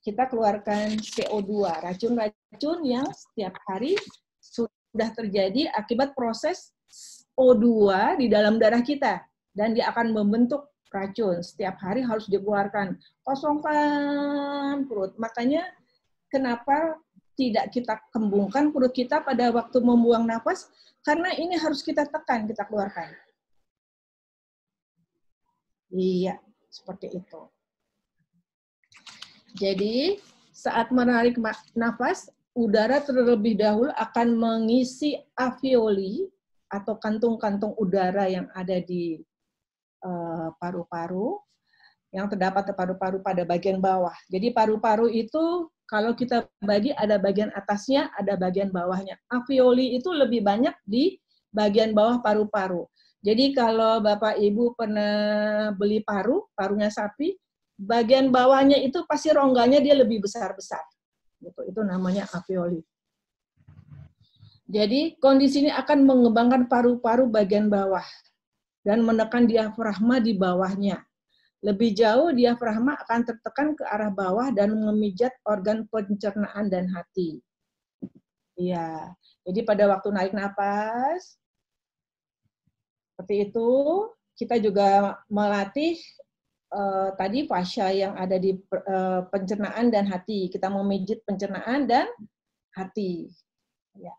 Kita keluarkan CO2, racun-racun yang setiap hari sudah terjadi akibat proses O2 di dalam darah kita. Dan dia akan membentuk racun. Setiap hari harus dikeluarkan. Kosongkan perut. Makanya kenapa tidak kita kembungkan perut kita pada waktu membuang nafas? Karena ini harus kita tekan, kita keluarkan. Iya, seperti itu. Jadi, saat menarik nafas, udara terlebih dahulu akan mengisi alveoli atau kantung-kantung udara yang ada di paru-paru, yang terdapat di paru-paru pada bagian bawah. Jadi paru-paru itu kalau kita bagi ada bagian atasnya, ada bagian bawahnya. Alveoli itu lebih banyak di bagian bawah paru-paru. Jadi kalau Bapak Ibu pernah beli parunya sapi, bagian bawahnya itu pasti rongganya dia lebih besar-besar. Itu namanya alveoli. Jadi kondisi ini akan mengembangkan paru-paru bagian bawah dan menekan diafragma di bawahnya. Lebih jauh, diafragma akan tertekan ke arah bawah dan memijat organ pencernaan dan hati. Iya, jadi pada waktu naik napas, seperti itu, kita juga melatih tadi fascia yang ada di pencernaan dan hati. Kita memijit pencernaan dan hati. Ya.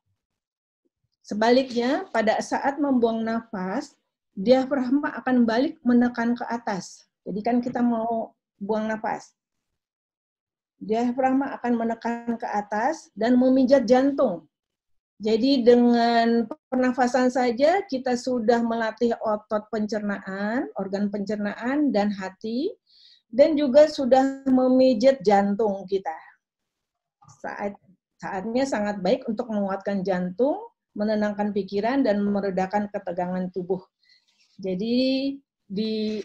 Sebaliknya, pada saat membuang nafas, diafragma akan balik menekan ke atas. Jadi kan kita mau buang nafas. Diafragma akan menekan ke atas dan memijat jantung. Jadi dengan pernafasan saja kita sudah melatih otot pencernaan, organ pencernaan dan hati, dan juga sudah memijat jantung kita. Saatnya sangat baik untuk menguatkan jantung, menenangkan pikiran, dan meredakan ketegangan tubuh. Jadi di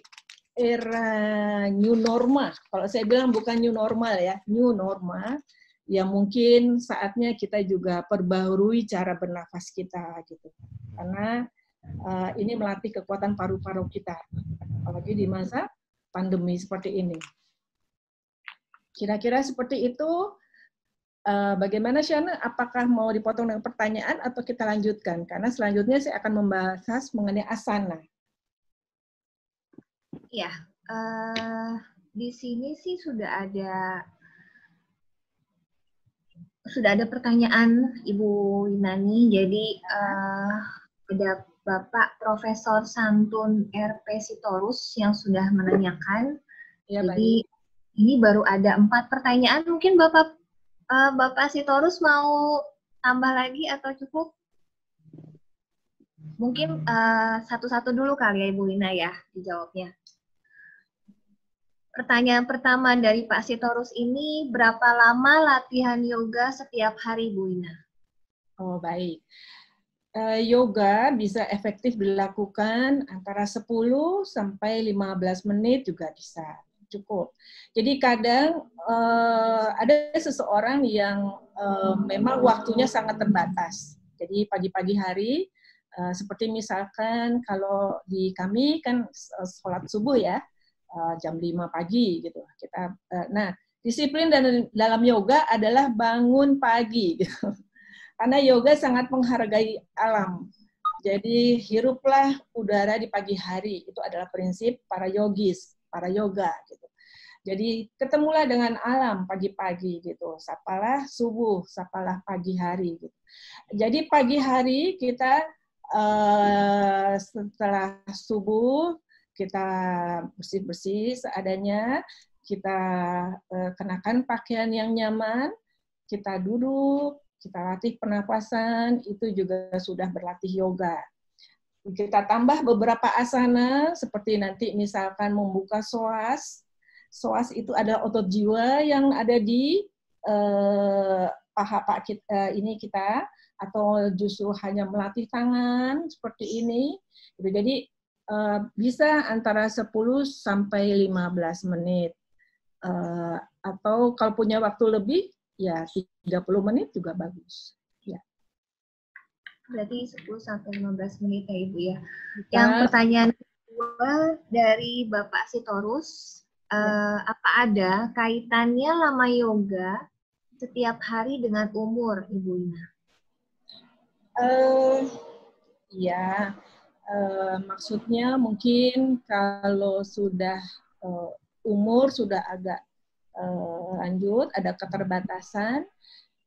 era new normal, kalau saya bilang bukan new normal ya, new normal, ya mungkin saatnya kita juga perbaharui cara bernafas kita gitu. Karena ini melatih kekuatan paru-paru kita, apalagi di masa pandemi seperti ini. Kira-kira seperti itu. Bagaimana Shana? Apakah mau dipotong dengan pertanyaan atau kita lanjutkan? Karena selanjutnya saya akan membahas mengenai asana. Ya, di sini sih sudah ada pertanyaan Ibu Yunani. Jadi ada Bapak Profesor Santun RP Sitorus yang sudah menanyakan. Ya, Jadi baik. ini baru ada 4 pertanyaan. Mungkin Bapak Sitorus mau tambah lagi atau cukup? Mungkin satu-satu dulu kali ya Ibu Wina ya dijawabnya. Pertanyaan pertama dari Pak Sitorus ini, berapa lama latihan yoga setiap hari, Bu Wina? Oh, baik. Yoga bisa efektif dilakukan antara 10 sampai 15 menit juga bisa. Cukup. Jadi kadang ada seseorang yang memang waktunya sangat terbatas. Jadi pagi-pagi hari, seperti misalkan kalau di kami kan sholat subuh ya, jam 5 pagi gitu. Nah, disiplin dalam yoga adalah bangun pagi gitu. Karena yoga sangat menghargai alam. Jadi hiruplah udara di pagi hari, itu adalah prinsip para yogis, para yoga gitu. Jadi ketemulah dengan alam pagi-pagi gitu. Sapalah subuh, sapalah pagi hari gitu. Jadi pagi hari kita setelah subuh kita bersih-bersih seadanya, kita kenakan pakaian yang nyaman, kita duduk, kita latih pernapasan, itu juga sudah berlatih yoga. Kita tambah beberapa asana, seperti nanti misalkan membuka psoas. Psoas itu adalah otot jiwa yang ada di paha ini kita, atau justru hanya melatih tangan seperti ini. Jadi bisa antara 10 sampai 15 menit. Atau kalau punya waktu lebih, ya 30 menit juga bagus. Ya. Berarti 10 sampai 15 menit ya Ibu ya. Yang pertanyaan kedua dari Bapak Sitorus, apa ada kaitannya lama yoga setiap hari dengan umur Ibu Ina? Ya, maksudnya mungkin kalau sudah umur sudah agak lanjut, ada keterbatasan,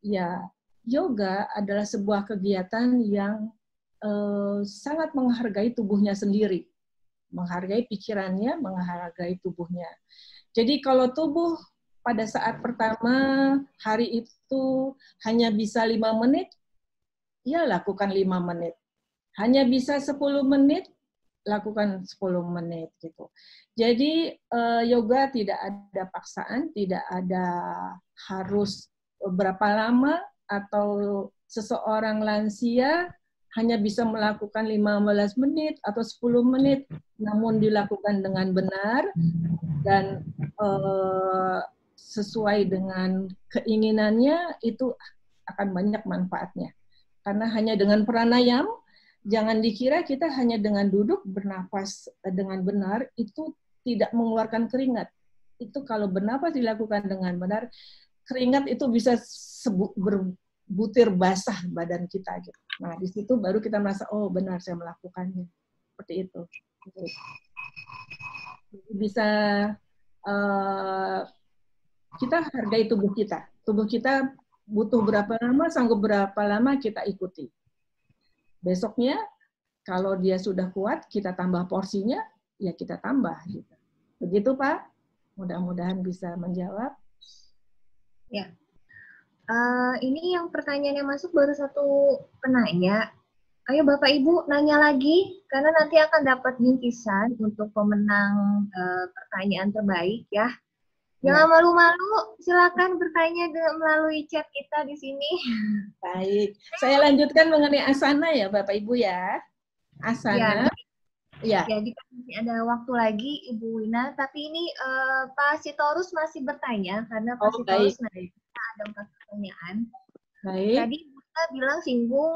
ya yoga adalah sebuah kegiatan yang sangat menghargai tubuhnya sendiri, menghargai pikirannya, menghargai tubuhnya. Jadi kalau tubuh pada saat pertama hari itu hanya bisa 5 menit, ya lakukan 5 menit. Hanya bisa 10 menit, lakukan 10 menit gitu. Jadi yoga tidak ada paksaan, tidak ada harus berapa lama, atau seseorang lansia hanya bisa melakukan 15 menit atau 10 menit, namun dilakukan dengan benar dan sesuai dengan keinginannya, itu akan banyak manfaatnya. Karena hanya dengan pranayam, jangan dikira kita hanya dengan duduk bernafas dengan benar, itu tidak mengeluarkan keringat. Itu kalau bernafas dilakukan dengan benar, keringat itu bisa berbutir basah badan kita. Gitu. Nah, di situ baru kita merasa, oh benar saya melakukannya. Seperti itu. Bisa kita hargai tubuh kita. Tubuh kita butuh berapa lama, sanggup berapa lama, kita ikuti. Besoknya, kalau dia sudah kuat, kita tambah porsinya, ya kita tambah. Gitu. Begitu, Pak. Mudah-mudahan bisa menjawab. Ya. Ini yang pertanyaan yang masuk baru satu penanya. Ayo Bapak Ibu nanya lagi, karena nanti akan dapat bingkisan untuk pemenang pertanyaan terbaik ya. Jangan malu-malu, silakan bertanya melalui chat kita di sini. Baik, saya lanjutkan mengenai asana ya Bapak Ibu ya. Asana. Ya. Jadi masih ada waktu lagi Ibu Wina, tapi ini Pak Sitorus masih bertanya karena Pak Sitorus ada 4 pertanyaan. Baik. Tadi kita bilang singgung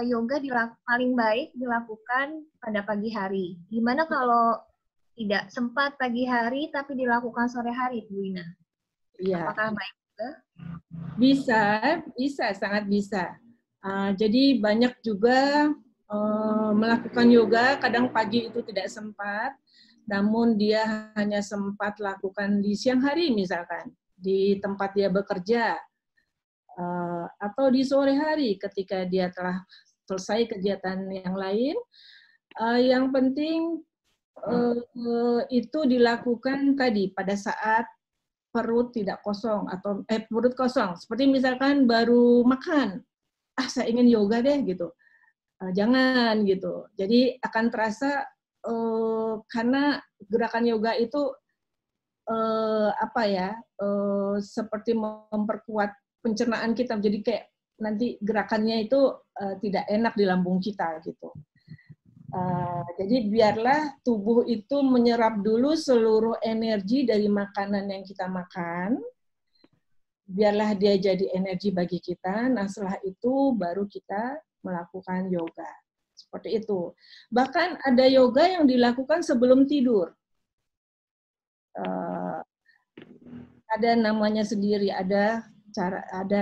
yoga paling baik dilakukan pada pagi hari. Gimana kalau tidak sempat pagi hari tapi dilakukan sore hari, Bu Wina? Iya. Apakah baik juga? Bisa, sangat bisa. Jadi banyak juga melakukan yoga, kadang pagi itu tidak sempat, namun dia hanya sempat lakukan di siang hari misalkan, di tempat dia bekerja, atau di sore hari ketika dia telah selesai kegiatan yang lain, Yang penting itu dilakukan tadi pada saat perut tidak kosong atau perut kosong. Seperti misalkan baru makan, saya ingin yoga deh gitu. Jangan gitu. Jadi akan terasa karena gerakan yoga itu seperti memperkuat pencernaan kita. Jadi kayak nanti gerakannya itu tidak enak di lambung kita gitu. Jadi biarlah tubuh itu menyerap dulu seluruh energi dari makanan yang kita makan. Biarlah dia jadi energi bagi kita. Nah setelah itu baru kita melakukan yoga. Seperti itu. Bahkan ada yoga yang dilakukan sebelum tidur. Ada namanya sendiri, ada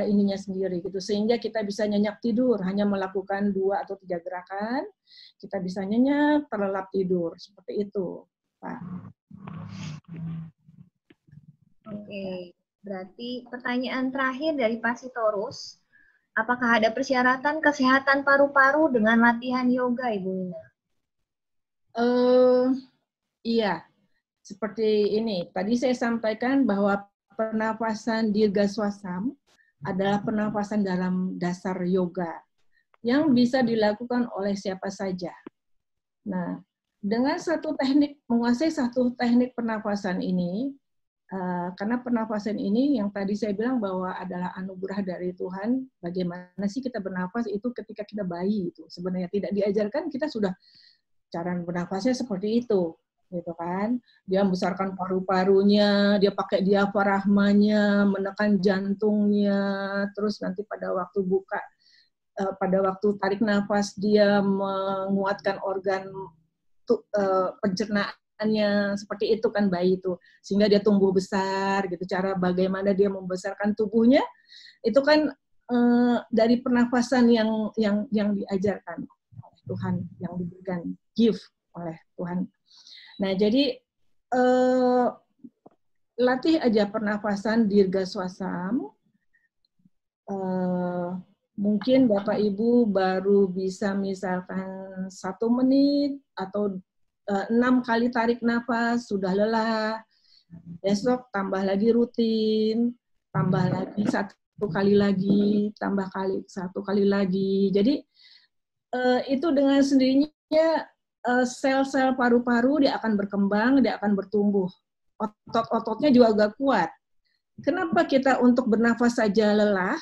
ininya sendiri gitu, sehingga kita bisa nyenyak tidur, hanya melakukan 2 atau 3 gerakan, kita bisa nyenyak, terlelap tidur, seperti itu, Pak. Oke, berarti pertanyaan terakhir dari Pak Sitorus, apakah ada persyaratan kesehatan paru-paru dengan latihan yoga, Ibu Lina? Iya, seperti ini. Tadi saya sampaikan bahwa pernafasan dirgaswasam adalah pernafasan dalam dasar yoga yang bisa dilakukan oleh siapa saja. Nah, dengan menguasai satu teknik pernafasan ini, karena pernafasan ini yang tadi saya bilang bahwa adalah anugerah dari Tuhan, bagaimana sih kita bernafas itu ketika kita bayi itu. Sebenarnya tidak diajarkan, kita sudah cara bernafasnya seperti itu. Gitu kan, dia membesarkan paru-parunya, dia pakai diafragmanya, menekan jantungnya, terus nanti pada waktu pada waktu tarik nafas dia menguatkan organ pencernaannya, seperti itu kan bayi itu, sehingga dia tumbuh besar gitu. Cara bagaimana dia membesarkan tubuhnya itu kan dari pernafasan yang diajarkan oleh Tuhan, yang diberikan gift oleh Tuhan. Nah, jadi latih aja pernafasan dirgaswasam. Mungkin Bapak Ibu baru bisa misalkan 1 menit atau 6 kali tarik nafas, sudah lelah. Besok tambah lagi rutin, tambah lagi 1 kali lagi, tambah 1 kali lagi. Jadi itu dengan sendirinya sel-sel paru-paru dia akan berkembang, dia akan bertumbuh. Otot-ototnya juga agak kuat. Kenapa kita untuk bernafas saja lelah?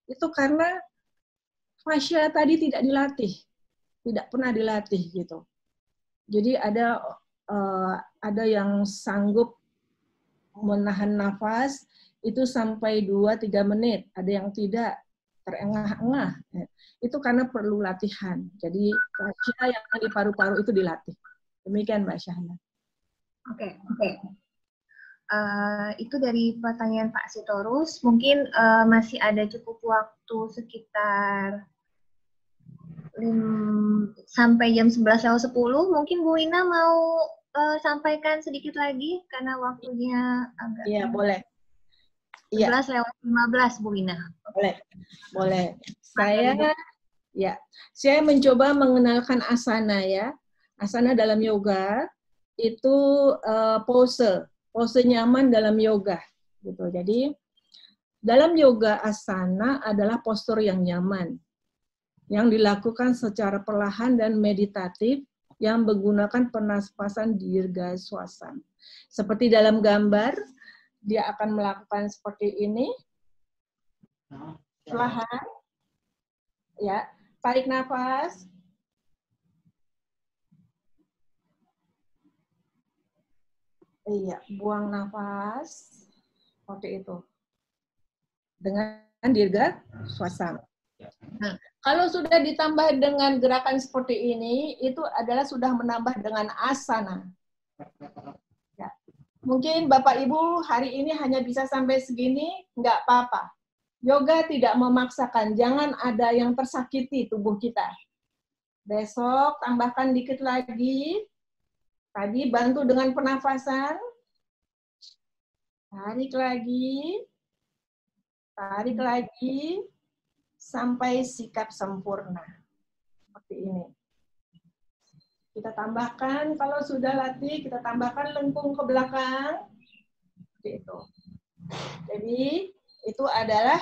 Itu karena fascia tadi tidak dilatih, tidak pernah dilatih gitu. Jadi ada yang sanggup menahan nafas itu sampai 2-3 menit, ada yang tidak, terengah-engah. Itu karena perlu latihan. Jadi fascia yang di paru-paru itu dilatih. Demikian Mbak Syahna. Oke. Itu dari pertanyaan Pak Sitorus. Mungkin masih ada cukup waktu sekitar sampai jam 11.10. Mungkin Bu Ina mau sampaikan sedikit lagi karena waktunya agak... Iya, boleh. 11:15, Bu Ina. Boleh. Saya mencoba mengenalkan asana ya. Asana dalam yoga itu pose nyaman dalam yoga gitu. Jadi dalam yoga asana adalah postur yang nyaman yang dilakukan secara perlahan dan meditatif yang menggunakan pernafasan dirgaswasam. Seperti dalam gambar, dia akan melakukan seperti ini. Perlahan. Ya, tarik nafas. Iya, buang nafas. Seperti itu. Dengan dirgaswasam. Nah, kalau sudah ditambah dengan gerakan seperti ini, itu adalah sudah menambah dengan asana. Ya. Mungkin Bapak Ibu hari ini hanya bisa sampai segini, nggak apa-apa. Yoga tidak memaksakan, jangan ada yang tersakiti tubuh kita. Besok tambahkan dikit lagi. Tadi bantu dengan pernafasan. Tarik lagi. Tarik lagi. Sampai sikap sempurna. Seperti ini. Kita tambahkan, kalau sudah latih, kita tambahkan lengkung ke belakang. Seperti itu. Jadi, itu adalah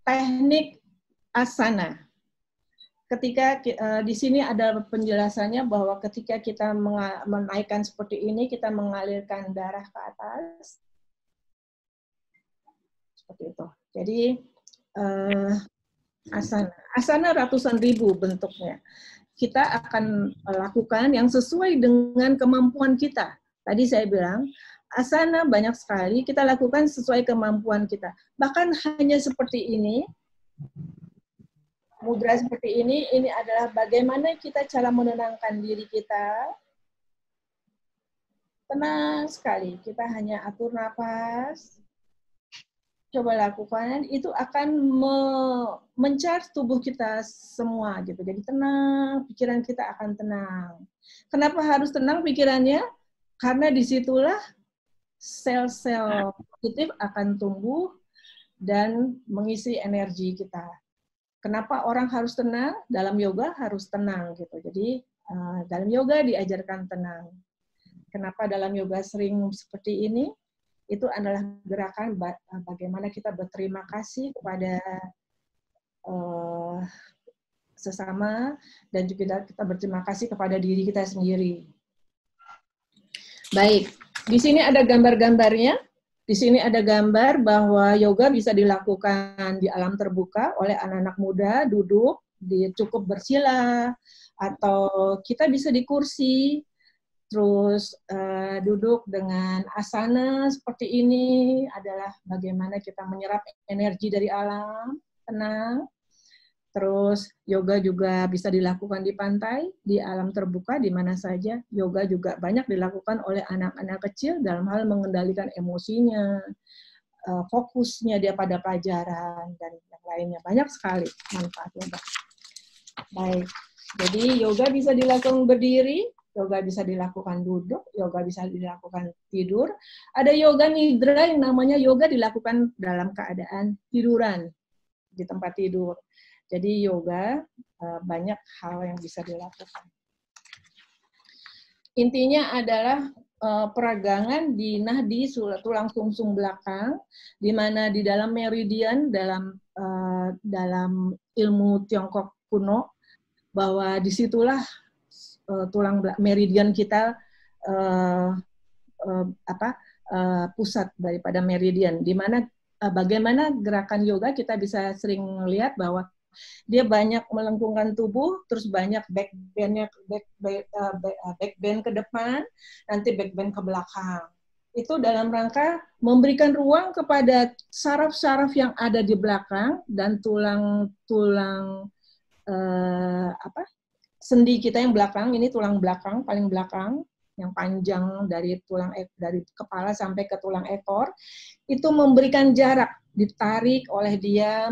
teknik asana. Ketika di sini ada penjelasannya bahwa ketika kita menaikkan seperti ini, kita mengalirkan darah ke atas. Seperti itu. Jadi, asana ratusan ribu bentuknya. Kita akan lakukan yang sesuai dengan kemampuan kita. Tadi saya bilang, asana banyak sekali, kita lakukan sesuai kemampuan kita. Bahkan hanya seperti ini, mudra seperti ini adalah bagaimana kita cara menenangkan diri kita. Tenang sekali, kita hanya atur nafas. Coba lakukan, itu akan men-charge tubuh kita semua gitu. Jadi tenang, pikiran kita akan tenang. Kenapa harus tenang pikirannya? Karena disitulah sel-sel positif akan tumbuh dan mengisi energi kita. Kenapa orang harus tenang? Dalam yoga harus tenang gitu. Jadi dalam yoga diajarkan tenang. Kenapa dalam yoga sering seperti ini? Itu adalah gerakan bagaimana kita berterima kasih kepada sesama dan juga kita berterima kasih kepada diri kita sendiri. Baik, di sini ada gambar-gambarnya. Di sini ada gambar bahwa yoga bisa dilakukan di alam terbuka oleh anak-anak muda, duduk, cukup bersila, atau kita bisa di kursi, terus duduk dengan asana seperti ini adalah bagaimana kita menyerap energi dari alam, tenang. Terus yoga juga bisa dilakukan di pantai, di alam terbuka, di mana saja. Yoga juga banyak dilakukan oleh anak-anak kecil dalam hal mengendalikan emosinya, fokusnya dia pada pelajaran, dan yang lainnya. Banyak sekali manfaat yoga. Baik, jadi yoga bisa dilakukan berdiri, yoga bisa dilakukan duduk, yoga bisa dilakukan tidur. Ada yoga nidra yang namanya yoga dilakukan dalam keadaan tiduran di tempat tidur. Jadi yoga banyak hal yang bisa dilakukan. Intinya adalah peragangan di nahdi tulang sumsum belakang, di mana di dalam meridian dalam ilmu Tiongkok kuno, bahwa disitulah tulang meridian kita pusat daripada meridian, di mana bagaimana gerakan yoga kita bisa sering lihat bahwa dia banyak melengkungkan tubuh, terus banyak backbend ke depan, nanti backbend ke belakang. Itu dalam rangka memberikan ruang kepada saraf-saraf yang ada di belakang dan tulang sendi kita yang belakang, ini tulang belakang, paling belakang, yang panjang dari kepala sampai ke tulang ekor, itu memberikan jarak, ditarik oleh dia,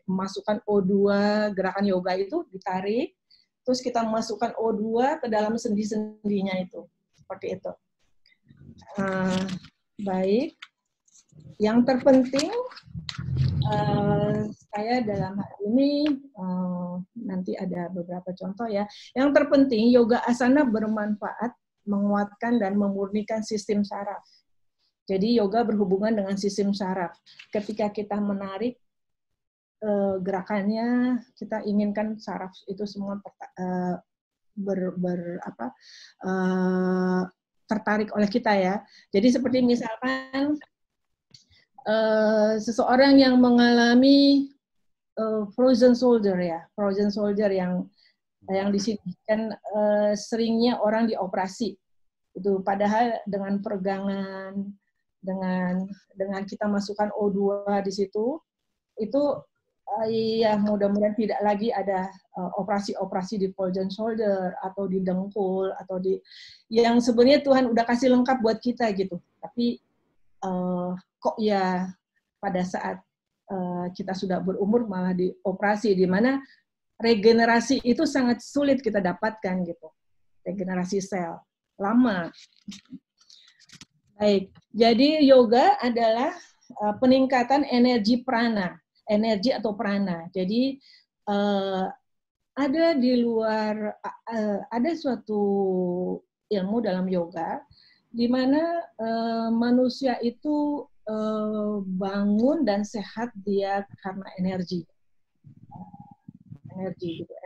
memasukkan O2, gerakan yoga itu ditarik, terus kita masukkan O2 ke dalam sendi-sendinya itu, seperti itu. Baik, yang terpenting, saya dalam hal ini nanti ada beberapa contoh ya. Yang terpenting yoga asana bermanfaat menguatkan dan memurnikan sistem saraf. Jadi yoga berhubungan dengan sistem saraf. Ketika kita menarik gerakannya, kita inginkan saraf itu semua tertarik oleh kita ya. Jadi seperti misalkan seseorang yang mengalami frozen shoulder ya, frozen shoulder yang di sini kan seringnya orang dioperasi itu, padahal dengan peregangan, dengan kita masukkan O2 di situ, itu ya mudah-mudahan tidak lagi ada operasi-operasi di frozen shoulder atau di dengkul atau di yang sebenarnya Tuhan udah kasih lengkap buat kita gitu, tapi kok ya pada saat kita sudah berumur malah dioperasi, di mana regenerasi itu sangat sulit kita dapatkan gitu. Regenerasi sel lama. Baik, jadi yoga adalah peningkatan energi prana, energi atau prana. Jadi ada di luar, ada suatu ilmu dalam yoga di mana manusia itu bangun dan sehat dia karena energi gitu.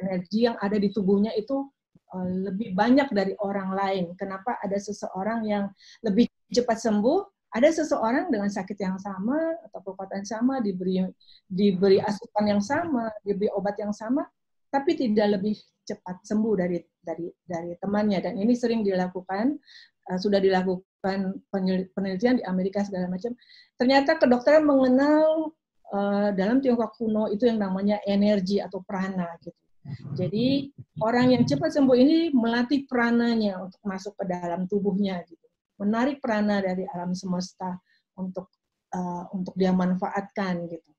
Energi yang ada di tubuhnya itu lebih banyak dari orang lain. Kenapa ada seseorang yang lebih cepat sembuh, ada seseorang dengan sakit yang sama atau kekuatan sama, diberi asupan yang sama, diberi obat yang sama, tapi tidak lebih cepat sembuh dari temannya. Dan ini sering dilakukan, sudah dilakukan penelitian di Amerika segala macam. Ternyata kedokteran mengenal dalam Tiongkok kuno itu yang namanya energi atau prana gitu. Jadi orang yang cepat sembuh ini melatih prananya untuk masuk ke dalam tubuhnya gitu. Menarik prana dari alam semesta untuk dia manfaatkan gitu.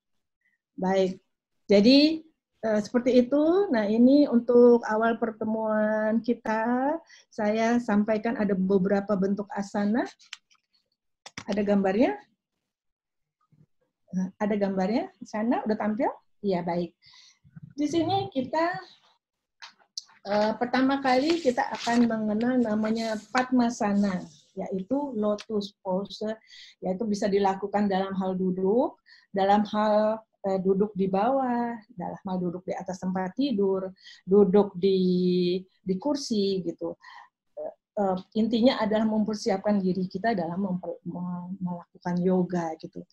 Baik. Jadi seperti itu. Nah, ini untuk awal pertemuan kita, saya sampaikan ada beberapa bentuk asana. Ada gambarnya? Ada gambarnya di sana, udah tampil? Iya, baik. Di sini kita pertama kali kita akan mengenal namanya Padmasana, yaitu lotus pose, yaitu bisa dilakukan dalam hal duduk, dalam hal duduk di bawah, dalam hal duduk di atas tempat tidur, duduk di kursi gitu. Intinya adalah mempersiapkan diri kita dalam melakukan yoga gitu.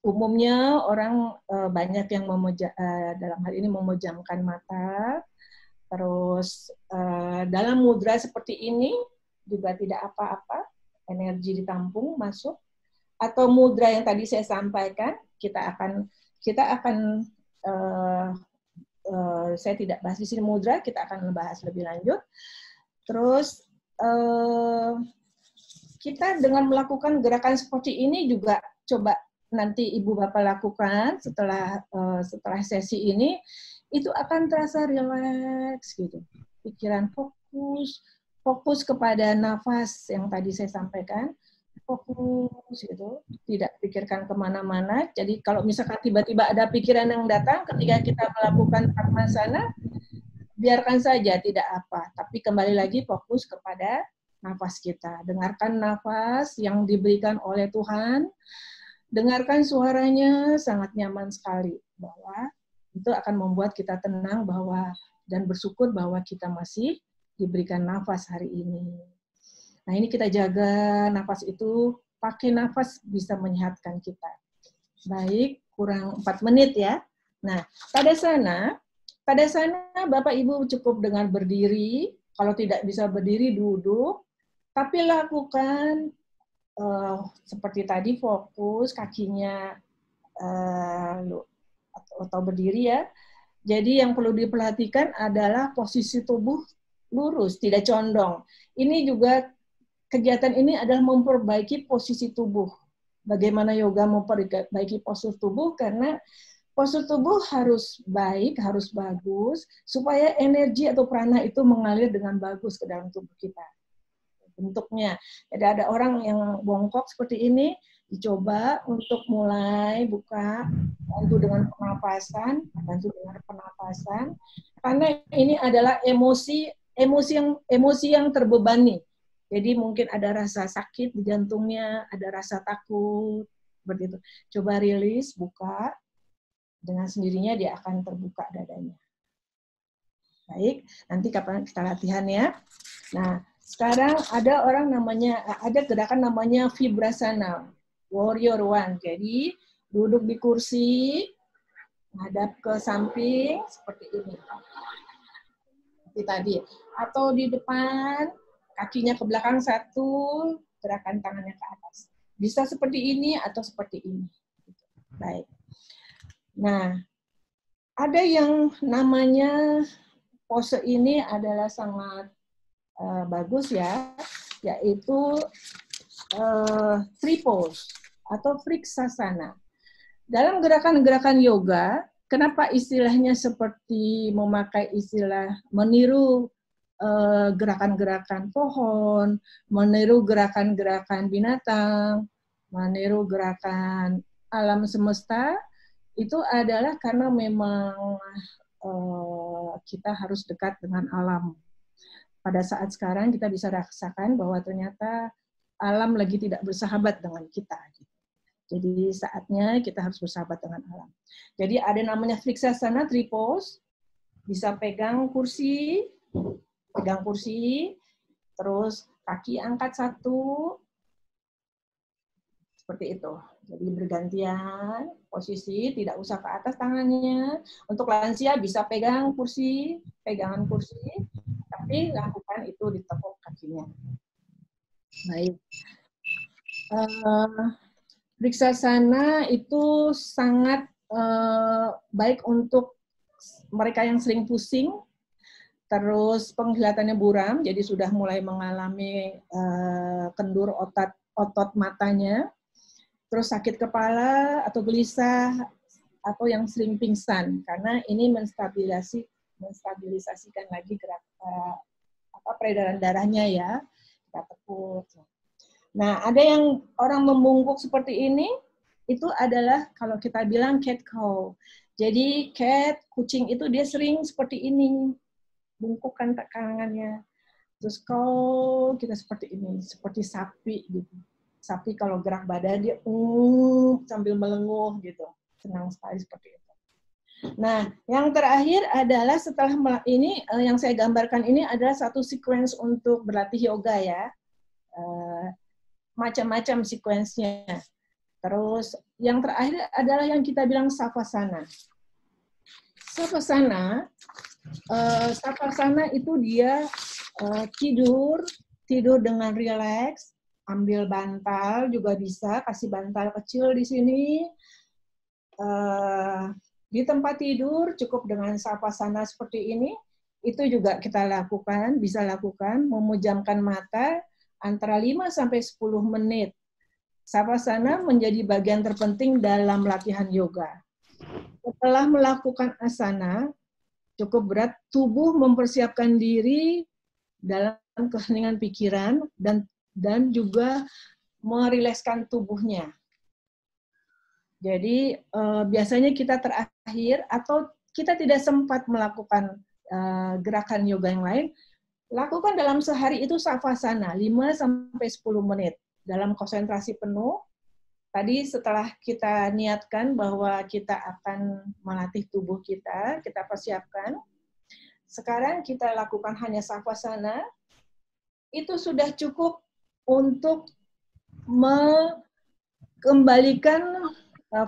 Umumnya orang banyak yang dalam hal ini memejamkan mata, terus dalam mudra seperti ini juga tidak apa-apa, energi ditampung masuk, atau mudra yang tadi saya sampaikan kita akan saya tidak bahas di sini mudra, kita akan membahas lebih lanjut. Terus kita dengan melakukan gerakan seperti ini juga coba nanti Ibu Bapak lakukan setelah sesi ini, itu akan terasa rileks gitu. Pikiran fokus kepada nafas yang tadi saya sampaikan, fokus gitu, tidak pikirkan kemana-mana. Jadi kalau misalkan tiba-tiba ada pikiran yang datang ketika kita melakukan Padmasana, biarkan saja, tidak apa. Tapi kembali lagi fokus kepada nafas kita. Dengarkan nafas yang diberikan oleh Tuhan. Dengarkan suaranya, sangat nyaman sekali. Bahwa itu akan membuat kita tenang dan bersyukur bahwa kita masih diberikan nafas hari ini. Nah, ini kita jaga nafas itu, pakai nafas bisa menyehatkan kita. Baik, kurang 4 menit ya. Nah, pada sana Bapak Ibu cukup dengan berdiri, kalau tidak bisa berdiri duduk, tapi lakukan seperti tadi fokus kakinya atau berdiri ya. Jadi yang perlu diperhatikan adalah posisi tubuh lurus, tidak condong. Ini juga kegiatan ini adalah memperbaiki posisi tubuh. Bagaimana yoga memperbaiki postur tubuh? Karena postur tubuh harus baik, harus bagus, supaya energi atau prana itu mengalir dengan bagus ke dalam tubuh kita. Bentuknya. Jadi ada orang yang bongkok seperti ini, dicoba untuk mulai buka, bantu dengan pernapasan, karena ini adalah emosi yang terbebani. Jadi mungkin ada rasa sakit di jantungnya, ada rasa takut, seperti itu. Coba rilis, buka, dengan sendirinya dia akan terbuka dadanya. Baik, nanti kapan kita latihan ya. Nah, sekarang ada gerakan namanya Vibrasana, Warrior One. Jadi duduk di kursi, hadap ke samping seperti ini. Seperti tadi. Atau di depan, kakinya ke belakang satu, gerakan tangannya ke atas. Bisa seperti ini atau seperti ini. Baik. Nah, ada yang namanya pose ini adalah sangat bagus ya, yaitu free pose atau friksasana. Dalam gerakan-gerakan yoga, kenapa istilahnya seperti memakai istilah meniru gerakan-gerakan pohon, meniru gerakan-gerakan binatang, meniru gerakan alam semesta, itu adalah karena memang kita harus dekat dengan alam. Pada saat sekarang kita bisa rasakan bahwa ternyata alam lagi tidak bersahabat dengan kita. Jadi saatnya kita harus bersahabat dengan alam. Jadi ada namanya Vriksasana Tripos, bisa pegang kursi, terus kaki angkat satu, seperti itu. Jadi bergantian posisi, tidak usah ke atas tangannya. Untuk lansia bisa pegangan kursi, tapi lakukan itu di tepuk kakinya. Baik. Vriksasana itu sangat baik untuk mereka yang sering pusing, terus penglihatannya buram, jadi sudah mulai mengalami kendur otot matanya, terus sakit kepala atau gelisah, atau yang sering pingsan, karena ini menstabilisasikan lagi gerak peredaran darahnya ya, kita tepuk. Nah, ada yang orang membungkuk seperti ini, itu adalah kalau kita bilang cat cow. Jadi kucing itu dia sering seperti ini, bungkukkan tangannya. Terus cow kita seperti ini, seperti sapi gitu. Sapi kalau gerak badan dia sambil melenguh gitu. Senang sekali seperti itu. Nah, yang terakhir adalah setelah ini yang saya gambarkan ini adalah satu sequence untuk berlatih yoga ya. Macam-macam sequence-nya. Terus yang terakhir adalah yang kita bilang savasana. Savasana itu dia tidur dengan rileks, ambil bantal juga bisa, kasih bantal kecil di sini. Di tempat tidur cukup dengan savasana seperti ini, itu juga kita lakukan, bisa lakukan, memejamkan mata antara 5-10 menit. Savasana menjadi bagian terpenting dalam latihan yoga. Setelah melakukan asana, cukup berat, tubuh mempersiapkan diri dalam keheningan pikiran dan juga merilekskan tubuhnya. Jadi biasanya kita terakhir atau kita tidak sempat melakukan gerakan yoga yang lain, lakukan dalam sehari itu savasana 5-10 menit dalam konsentrasi penuh. Tadi setelah kita niatkan bahwa kita akan melatih tubuh kita persiapkan. Sekarang kita lakukan hanya savasana, itu sudah cukup untuk mengembalikan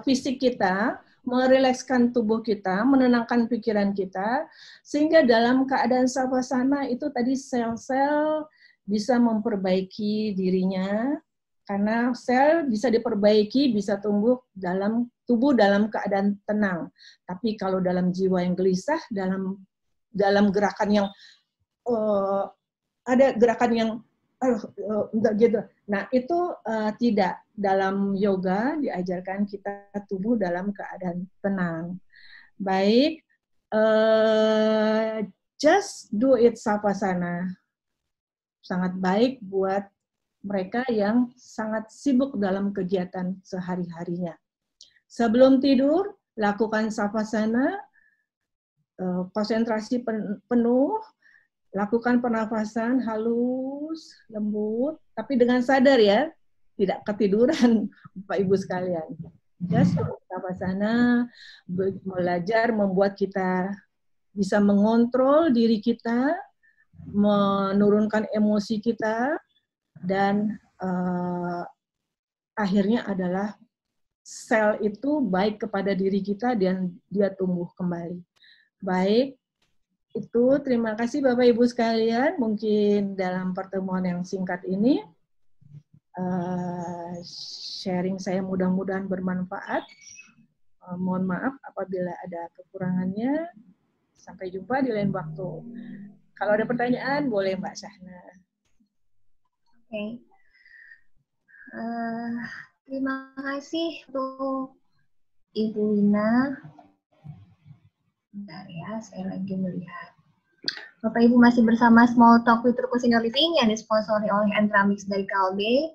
fisik kita, merilekskan tubuh kita, menenangkan pikiran kita, sehingga dalam keadaan savasana itu tadi sel-sel bisa memperbaiki dirinya, karena sel bisa diperbaiki, bisa tumbuh dalam tubuh dalam keadaan tenang. Tapi kalau dalam jiwa yang gelisah, dalam gerakan yang ada gerakan yang enggak gitu. Nah, itu tidak. Dalam yoga diajarkan kita tubuh dalam keadaan tenang. Baik, just do it savasana. Sangat baik buat mereka yang sangat sibuk dalam kegiatan sehari-harinya. Sebelum tidur, lakukan savasana, konsentrasi penuh, lakukan pernafasan halus, lembut, tapi dengan sadar ya, tidak ketiduran, Bapak Ibu sekalian. Just savasana, belajar membuat kita bisa mengontrol diri kita, menurunkan emosi kita, dan akhirnya adalah sel itu baik kepada diri kita dan dia tumbuh kembali. Baik, itu terima kasih Bapak Ibu sekalian. Mungkin dalam pertemuan yang singkat ini, sharing saya mudah-mudahan bermanfaat. Mohon maaf apabila ada kekurangannya. Sampai jumpa di lain waktu. Kalau ada pertanyaan, boleh Mbak Syahna. Oke. Terima kasih untuk Ibu Wina. Bentar ya, saya lagi melihat. Bapak Ibu masih bersama Small Talk with Ruko Senior Living yang disponsori oleh Entramix dari Kalbe.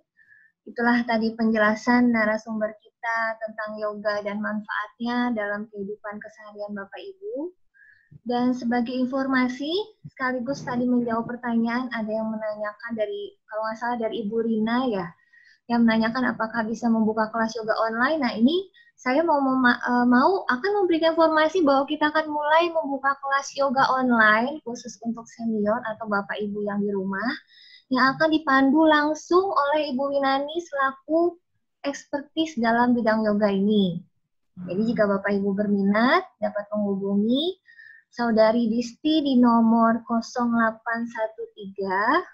Itulah tadi penjelasan narasumber kita tentang yoga dan manfaatnya dalam kehidupan keseharian Bapak Ibu. Dan sebagai informasi, sekaligus tadi menjawab pertanyaan, ada yang menanyakan dari, kalau nggak salah dari Ibu Rina ya, yang menanyakan apakah bisa membuka kelas yoga online. Nah ini saya mau akan memberikan informasi bahwa kita akan mulai membuka kelas yoga online khusus untuk senior atau Bapak Ibu yang di rumah, yang akan dipandu langsung oleh Ibu Winani selaku ekspertis dalam bidang yoga ini. Jadi jika Bapak Ibu berminat, dapat menghubungi Saudari Disti di nomor 0813,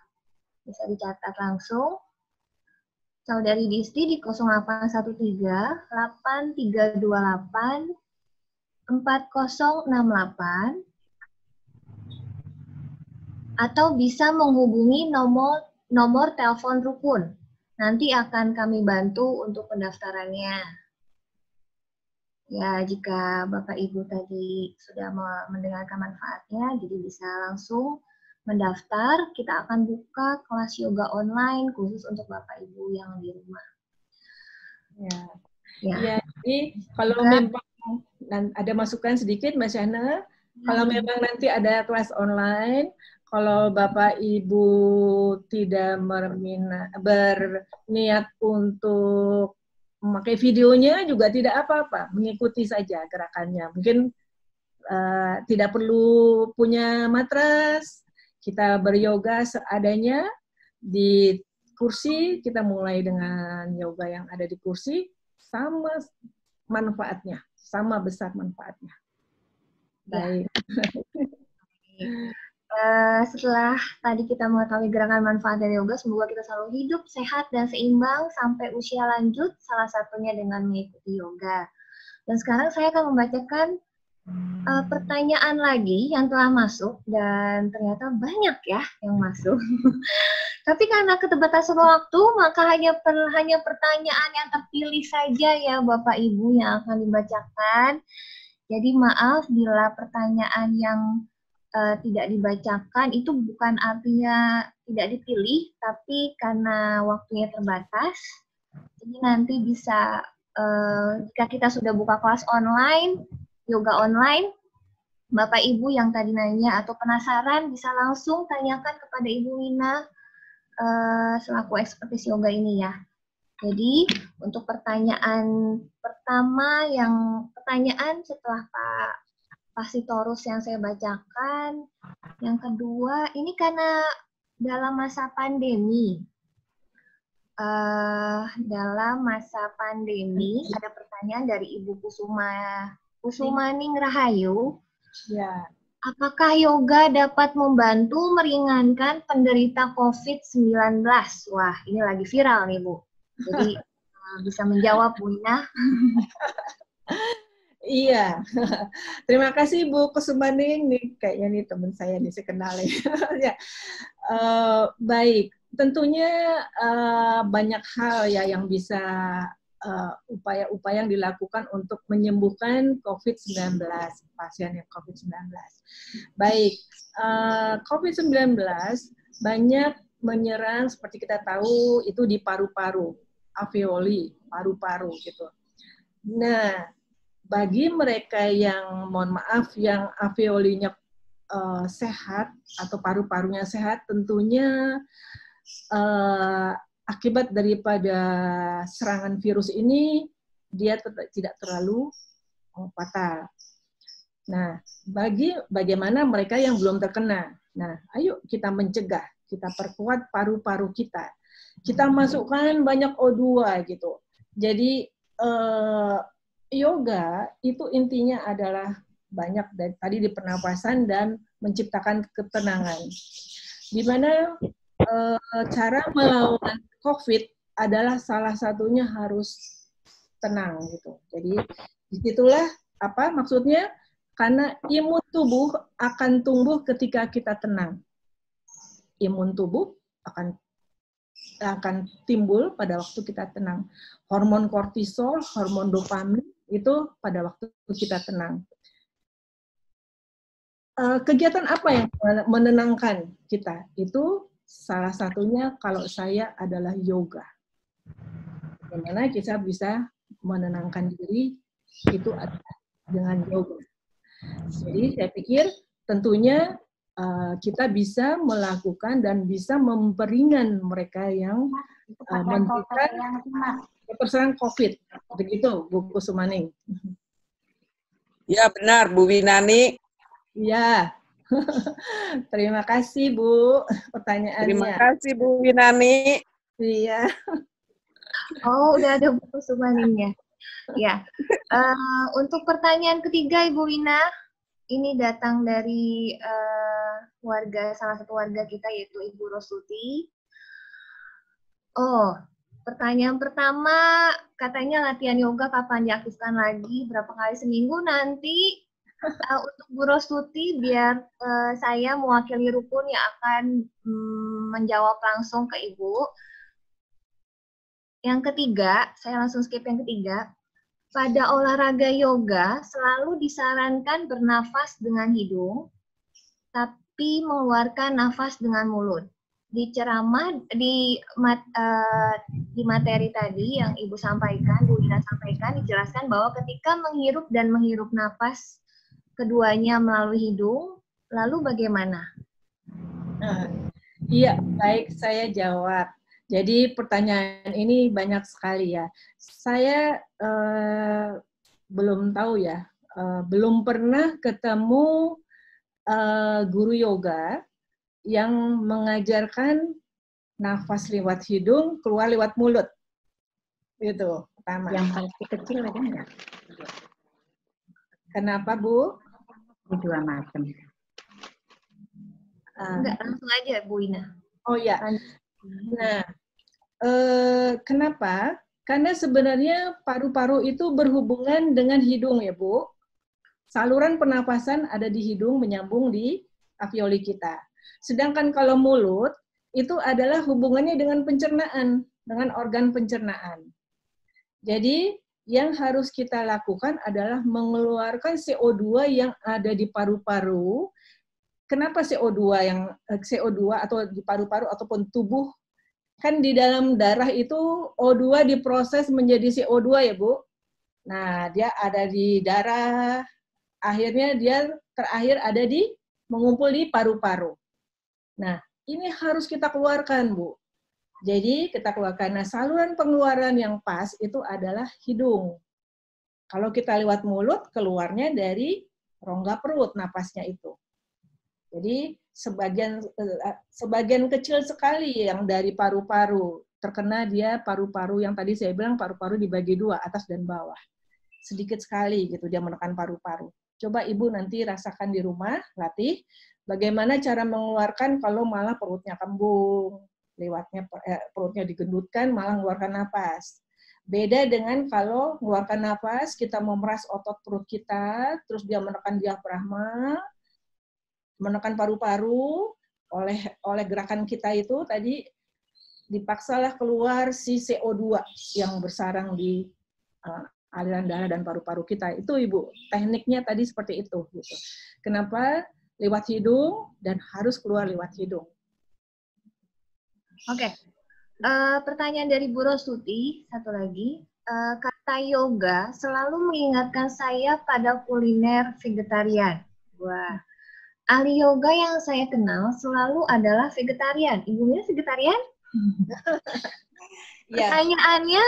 bisa dicatat langsung. Saudari Disti di 0813 8328 4068, atau bisa menghubungi nomor telepon rukun. Nanti akan kami bantu untuk pendaftarannya. Ya, jika Bapak Ibu tadi sudah mendengarkan manfaatnya, jadi bisa langsung mendaftar. Kita akan buka kelas yoga online khusus untuk Bapak Ibu yang di rumah. Ya, jadi kalau memang ada masukan sedikit, Mbak Syahna, kalau memang nanti ada kelas online, kalau Bapak Ibu tidak berniat untuk memakai videonya juga tidak apa-apa, mengikuti saja gerakannya. Mungkin tidak perlu punya matras, kita beryoga seadanya di kursi, kita mulai dengan yoga yang ada di kursi, sama manfaatnya, sama besar manfaatnya. Baik. Setelah tadi kita mengetahui gerakan manfaat dari yoga, semoga kita selalu hidup sehat dan seimbang sampai usia lanjut, salah satunya dengan mengikuti yoga. Dan sekarang saya akan membacakan pertanyaan lagi yang telah masuk, dan ternyata banyak ya yang masuk. Tapi karena keterbatasan waktu, maka hanya pertanyaan yang terpilih saja ya Bapak Ibu yang akan dibacakan. Jadi maaf bila pertanyaan yang tidak dibacakan itu bukan artinya tidak dipilih, tapi karena waktunya terbatas. Jadi nanti bisa, jika kita sudah buka kelas online, yoga online, Bapak Ibu yang tadi nanya atau penasaran bisa langsung tanyakan kepada Ibu Wina selaku ekspertis yoga ini ya. Jadi untuk pertanyaan pertama, pertanyaan setelah Pak Sitorus yang saya bacakan, yang kedua ini karena dalam masa pandemi. Dalam masa pandemi ada pertanyaan dari Ibu Kusumaning Rahayu. Ya. Apakah yoga dapat membantu meringankan penderita COVID-19? Wah, ini lagi viral nih, Bu. Jadi bisa menjawab, Bu Ina. Iya, terima kasih Bu Kusumaning, nih kayaknya nih teman saya nih saya kenal ya. Baik, tentunya banyak hal ya yang bisa upaya-upaya yang dilakukan untuk menyembuhkan COVID-19, pasien yang COVID-19. Baik, COVID-19 banyak menyerang seperti kita tahu itu di paru-paru, alveoli, paru-paru gitu. Nah, bagi mereka yang, mohon maaf, yang alveolinya sehat atau paru-parunya sehat, tentunya akibat daripada serangan virus ini dia tidak terlalu fatal. Nah, bagaimana mereka yang belum terkena? Nah, ayo kita mencegah, kita perkuat paru-paru kita. Kita masukkan banyak O2 gitu. Jadi yoga itu intinya adalah banyak tadi di pernapasan dan menciptakan ketenangan. Di mana cara melawan COVID adalah salah satunya harus tenang gitu. Jadi disitulah apa maksudnya? Karena imun tubuh akan tumbuh ketika kita tenang. Imun tubuh akan timbul pada waktu kita tenang. Hormon kortisol, hormon dopamin itu pada waktu kita tenang. Kegiatan apa yang menenangkan kita? Itu salah satunya kalau saya adalah yoga. Bagaimana kita bisa menenangkan diri itu adalah dengan yoga. Jadi saya pikir tentunya kita bisa melakukan dan bisa memperingan mereka yang menderita persoalan COVID. Begitu, Bu Kusumaning. Ya benar, Bu Winani. Ya, terima kasih Bu pertanyaannya. Terima kasih Bu Winani. Iya. Oh, udah ada Bu Kusumaningnya. Ya, untuk pertanyaan ketiga Ibu Wina, ini datang dari salah satu warga kita yaitu Ibu Rosuti. Oh, pertanyaan pertama, katanya latihan yoga kapan diaktifkan lagi, berapa kali seminggu nanti? Untuk Bu Rosuti, biar saya mewakili rukun yang akan menjawab langsung ke Ibu. Yang ketiga, saya langsung skip yang ketiga. Pada olahraga yoga selalu disarankan bernafas dengan hidung, tapi mengeluarkan nafas dengan mulut. Di ceramah di materi tadi yang Ibu sampaikan, Bu Ina sampaikan, dijelaskan bahwa ketika menghirup dan menghirup nafas keduanya melalui hidung, lalu bagaimana? Iya, baik, saya jawab. Jadi pertanyaan ini banyak sekali ya. Saya belum tahu ya, belum pernah ketemu guru yoga yang mengajarkan nafas lewat hidung, keluar lewat mulut. Itu pertama. Yang paling kecil ada enggak? Kenapa, Bu? Di 2 macam. Enggak, langsung aja Bu Ina. Oh ya. Nah, kenapa? Karena sebenarnya paru-paru itu berhubungan dengan hidung ya, Bu. Saluran pernapasan ada di hidung menyambung di alveoli kita. Sedangkan kalau mulut itu adalah hubungannya dengan pencernaan, dengan organ pencernaan. Jadi yang harus kita lakukan adalah mengeluarkan CO2 yang ada di paru-paru. Kenapa CO2 atau di paru-paru ataupun tubuh? Kan di dalam darah itu O2 diproses menjadi CO2 ya, Bu. Nah, dia ada di darah, akhirnya dia terakhir ada di mengumpul di paru-paru. Nah, ini harus kita keluarkan, Bu. Jadi kita keluarkan. Nah, saluran pengeluaran yang pas itu adalah hidung. Kalau kita lewat mulut, keluarnya dari rongga perut napasnya itu. Jadi sebagian kecil sekali yang dari paru-paru terkena dia paru-paru yang tadi saya bilang paru-paru dibagi 2, atas dan bawah. Sedikit sekali gitu dia menekan paru-paru. Coba Ibu nanti rasakan di rumah, latih bagaimana cara mengeluarkan kalau malah perutnya kembung, perutnya digendutkan malah mengeluarkan napas. Beda dengan kalau mengeluarkan napas, kita memeras otot perut kita, terus dia menekan diafragma, menekan paru-paru, oleh gerakan kita itu tadi dipaksalah keluar si CO2 yang bersarang di aliran darah dan paru-paru kita. Itu Ibu, tekniknya tadi seperti itu. Gitu. Kenapa? Lewat hidung dan harus keluar lewat hidung. Oke. Pertanyaan dari Bu Rosuti, satu lagi. Kata yoga selalu mengingatkan saya pada kuliner vegetarian. Wah. Ahli yoga yang saya kenal selalu adalah vegetarian. Ibunya vegetarian? Pertanyaannya,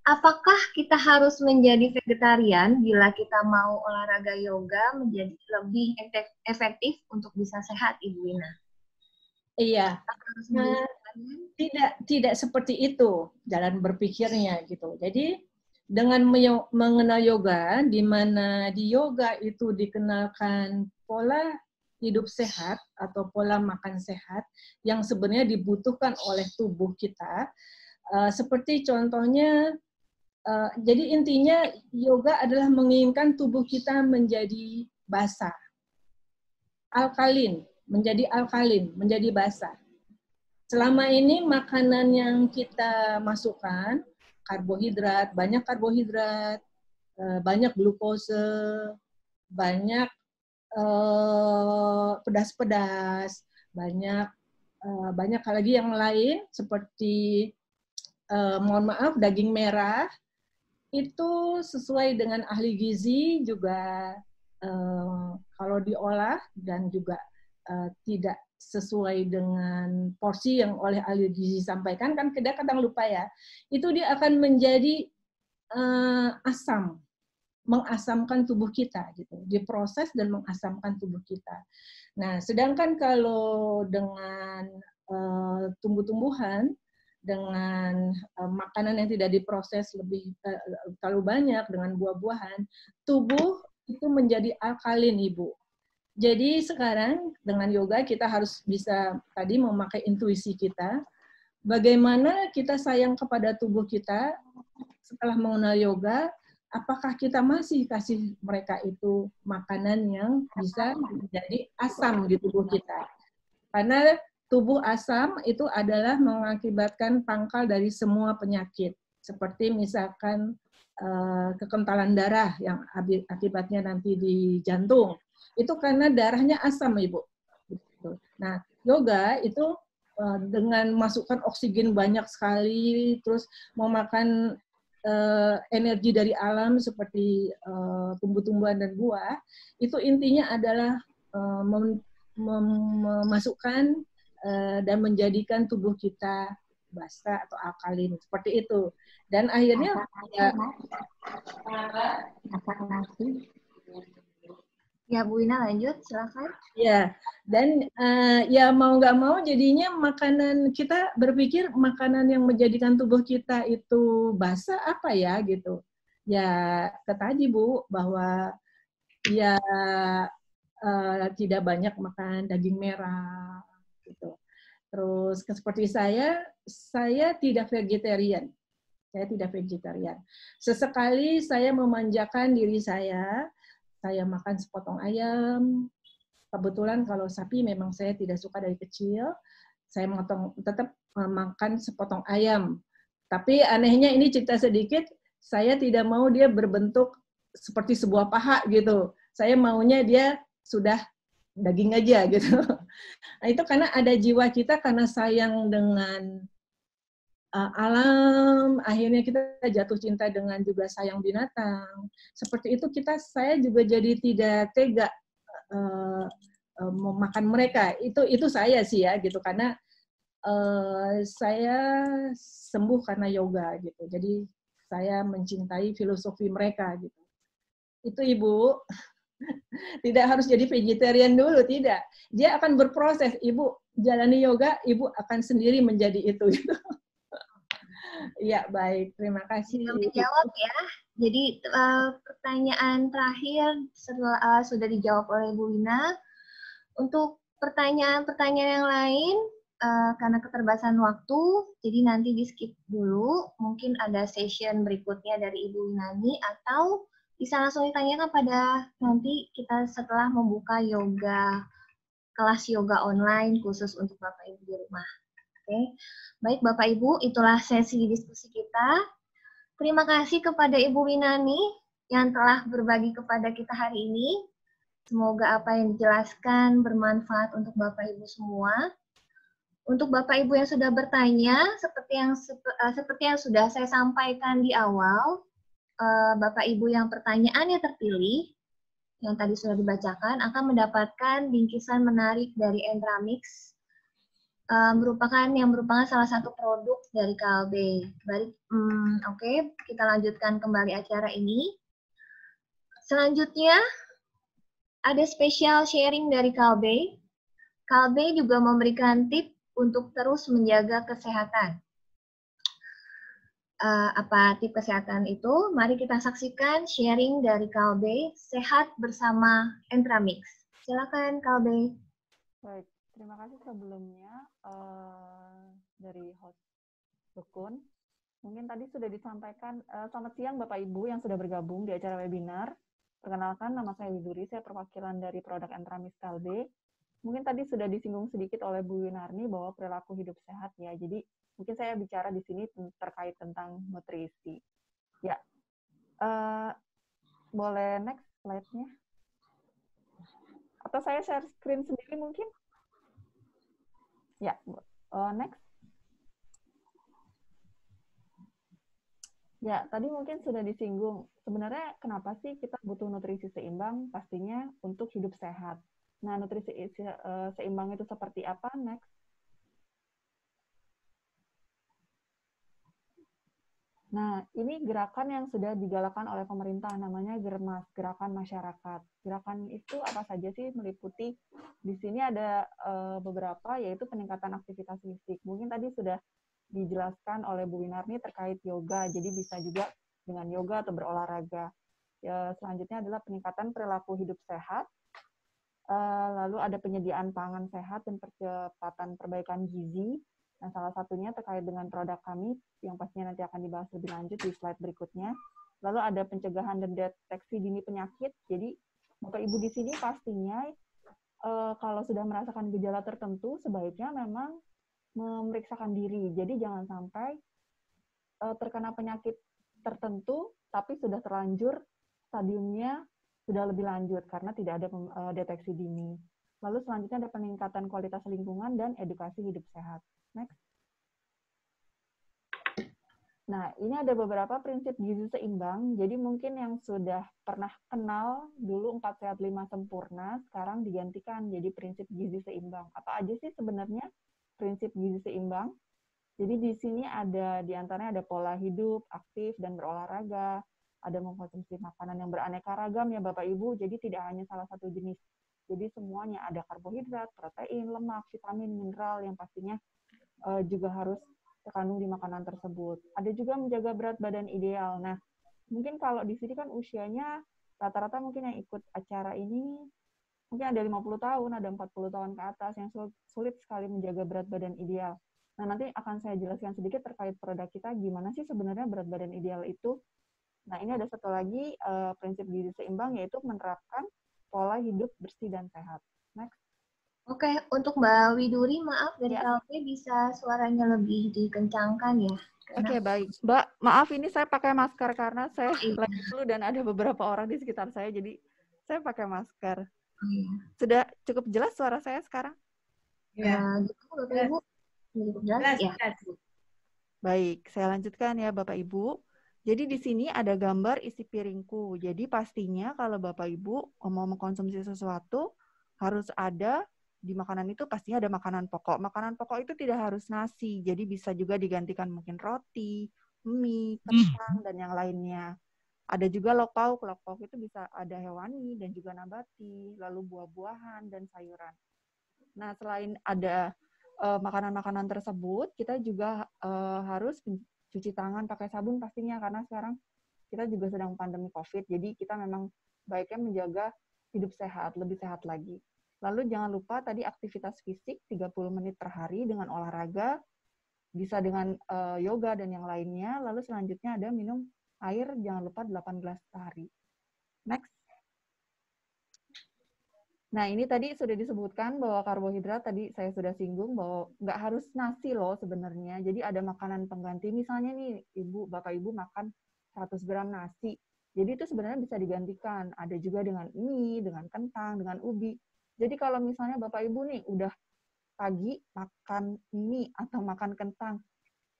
apakah kita harus menjadi vegetarian bila kita mau olahraga yoga menjadi lebih efektif untuk bisa sehat, Ibu Wina? Iya. Tidak seperti itu jalan berpikirnya gitu. Jadi dengan mengenal yoga, di mana di yoga itu dikenalkan pola hidup sehat atau pola makan sehat yang sebenarnya dibutuhkan oleh tubuh kita. Seperti contohnya, jadi intinya yoga adalah menginginkan tubuh kita menjadi basah, menjadi alkalin, menjadi basah. Selama ini makanan yang kita masukkan, karbohidrat, banyak glukose, banyak pedas-pedas, banyak lagi yang lain seperti mohon maaf daging merah itu sesuai dengan ahli gizi juga kalau diolah dan juga tidak sesuai dengan porsi yang oleh ahli gizi sampaikan, kan kadang-kadang lupa ya, itu dia akan menjadi asam, mengasamkan tubuh kita gitu, diproses dan mengasamkan tubuh kita. Nah, sedangkan kalau dengan tumbuh-tumbuhan, dengan makanan yang tidak diproses lebih terlalu banyak, dengan buah-buahan, tubuh itu menjadi alkalin, Ibu. Jadi sekarang dengan yoga kita harus bisa tadi memakai intuisi kita, bagaimana kita sayang kepada tubuh kita setelah mengenal yoga, apakah kita masih kasih mereka itu makanan yang bisa menjadi asam di tubuh kita. Karena tubuh asam itu adalah mengakibatkan pangkal dari semua penyakit. Seperti misalkan kekentalan darah yang akibatnya nanti di jantung. Itu karena darahnya asam, Ibu. Nah, yoga itu dengan masukkan oksigen banyak sekali, terus mau makan energi dari alam seperti tumbuh-tumbuhan dan buah, itu intinya adalah memasukkan dan menjadikan tubuh kita basa atau alkalin, seperti itu. Dan akhirnya Ya, Bu Ina lanjut, silakan. Ya, dan ya mau nggak mau jadinya makanan, kita berpikir makanan yang menjadikan tubuh kita itu basah apa ya gitu. Ya, tadi Bu, bahwa ya tidak banyak makan daging merah gitu. Terus seperti saya tidak vegetarian. Saya tidak vegetarian. Sesekali saya memanjakan diri saya makan sepotong ayam. Kebetulan kalau sapi memang saya tidak suka dari kecil. Saya tetap makan sepotong ayam. Tapi anehnya ini cerita sedikit, saya tidak mau dia berbentuk seperti sebuah paha gitu. Saya maunya dia sudah daging aja gitu. Nah, itu karena ada jiwa kita, karena sayang dengan alam, akhirnya kita jatuh cinta dengan juga sayang binatang. Seperti itu saya juga jadi tidak tega memakan mereka. Itu saya sih ya gitu, karena saya sembuh karena yoga gitu. Jadi saya mencintai filosofi mereka gitu. Itu Ibu. Tidak harus jadi vegetarian dulu, tidak. Dia akan berproses. Ibu jalani yoga, Ibu akan sendiri menjadi itu gitu. Ya, baik. Terima kasih. Menjawab ya. Jadi pertanyaan terakhir sudah dijawab oleh Bu Wina. Untuk pertanyaan-pertanyaan yang lain, karena keterbatasan waktu, jadi nanti di-skip dulu. Mungkin ada session berikutnya dari Ibu Winani, atau bisa langsung ditanyakan pada nanti kita setelah membuka kelas yoga online khusus untuk Bapak Ibu di rumah. Oke, baik Bapak Ibu, itulah sesi diskusi kita. Terima kasih kepada Ibu Winani yang telah berbagi kepada kita hari ini. Semoga apa yang dijelaskan bermanfaat untuk Bapak Ibu semua. Untuk Bapak Ibu yang sudah bertanya, seperti yang sudah saya sampaikan di awal, Bapak Ibu yang pertanyaannya terpilih, yang tadi sudah dibacakan, akan mendapatkan bingkisan menarik dari Entramix, merupakan salah satu produk dari Kalbe. Oke, kita lanjutkan kembali acara ini. Selanjutnya, ada spesial sharing dari Kalbe. Kalbe juga memberikan tips untuk terus menjaga kesehatan. Apa tips kesehatan itu? Mari kita saksikan sharing dari Kalbe, Sehat Bersama Entramix. Silakan Kalbe. Baik. Terima kasih sebelumnya dari host Bekun. Mungkin tadi sudah disampaikan, selamat siang Bapak Ibu yang sudah bergabung di acara webinar. Perkenalkan, nama saya Widuri, saya perwakilan dari produk Entramix Kalbe. Mungkin tadi sudah disinggung sedikit oleh Bu Winarni bahwa perilaku hidup sehat ya. Jadi mungkin saya bicara di sini terkait tentang nutrisi. Ya, boleh next slide-nya? Atau saya share screen sendiri mungkin? Ya, next. Ya, tadi mungkin sudah disinggung. Sebenarnya kenapa sih kita butuh nutrisi seimbang? Pastinya untuk hidup sehat. Nah, nutrisi seimbang itu seperti apa? Next. Nah, ini gerakan yang sudah digalakkan oleh pemerintah, namanya Germas, Gerakan Masyarakat. Gerakan itu apa saja sih? Meliputi, di sini ada beberapa, yaitu peningkatan aktivitas fisik. Mungkin tadi sudah dijelaskan oleh Bu Winarni terkait yoga, jadi bisa juga dengan yoga atau berolahraga. Ya, selanjutnya adalah peningkatan perilaku hidup sehat, lalu ada penyediaan pangan sehat dan percepatan perbaikan gizi. Nah, salah satunya terkait dengan produk kami yang pastinya nanti akan dibahas lebih lanjut di slide berikutnya. Lalu ada pencegahan dan deteksi dini penyakit. Jadi, Bapak Ibu di sini pastinya kalau sudah merasakan gejala tertentu, sebaiknya memang memeriksakan diri. Jadi, jangan sampai terkena penyakit tertentu, tapi sudah terlanjur stadiumnya sudah lebih lanjut karena tidak ada deteksi dini. Lalu selanjutnya ada peningkatan kualitas lingkungan dan edukasi hidup sehat. Next. Nah, ini ada beberapa prinsip gizi seimbang. Jadi mungkin yang sudah pernah kenal dulu 4 sehat 5 sempurna, sekarang digantikan jadi prinsip gizi seimbang. Apa aja sih sebenarnya prinsip gizi seimbang? Jadi di sini ada diantaranya ada pola hidup, aktif, dan berolahraga. Ada mengkonsumsi makanan yang beraneka ragam ya Bapak Ibu, jadi tidak hanya salah satu jenis. Jadi semuanya ada karbohidrat, protein, lemak, vitamin, mineral yang pastinya juga harus terkandung di makanan tersebut. Ada juga menjaga berat badan ideal. Nah, mungkin kalau di sini kan usianya rata-rata mungkin yang ikut acara ini mungkin ada 50 tahun, ada 40 tahun ke atas yang sulit sekali menjaga berat badan ideal. Nah, nanti akan saya jelaskan sedikit terkait produk kita, gimana sih sebenarnya berat badan ideal itu. Nah, ini ada satu lagi prinsip gizi seimbang, yaitu menerapkan pola hidup bersih dan sehat. Next. Oke, untuk Mbak Widuri, maaf dari Ya. KLP bisa suaranya lebih dikencangkan ya. Oke, baik. Mbak, maaf ini saya pakai masker karena saya Iya. lagi flu dan ada beberapa orang di sekitar saya, jadi saya pakai masker. Iya. Sudah cukup jelas suara saya sekarang? Ya. Gitu, Bapak Ibu. Cukup jelas ya. Baik, saya lanjutkan ya Bapak Ibu. Jadi di sini ada gambar isi piringku. Jadi pastinya kalau Bapak Ibu mau mengkonsumsi sesuatu, harus ada di makanan itu pastinya ada makanan pokok. Makanan pokok itu tidak harus nasi, jadi bisa juga digantikan mungkin roti, mie, kentang, dan yang lainnya. Ada juga lauk pauk. Lauk pauk itu bisa ada hewani dan juga nabati, lalu buah-buahan dan sayuran. Nah, selain ada makanan-makanan tersebut, kita juga harus cuci tangan pakai sabun pastinya, karena sekarang kita juga sedang pandemi COVID, jadi kita memang baiknya menjaga hidup sehat, lebih sehat lagi. Lalu jangan lupa tadi aktivitas fisik 30 menit per hari dengan olahraga, bisa dengan yoga dan yang lainnya. Lalu selanjutnya ada minum air, jangan lupa 8 gelas sehari. Next. Nah, ini tadi sudah disebutkan bahwa karbohidrat tadi saya sudah singgung bahwa nggak harus nasi loh sebenarnya. Jadi ada makanan pengganti. Misalnya nih, Bapak Ibu makan 100 gram nasi. Jadi itu sebenarnya bisa digantikan. Ada juga dengan mie, dengan kentang, dengan ubi. Jadi kalau misalnya Bapak Ibu nih udah pagi makan mie atau makan kentang,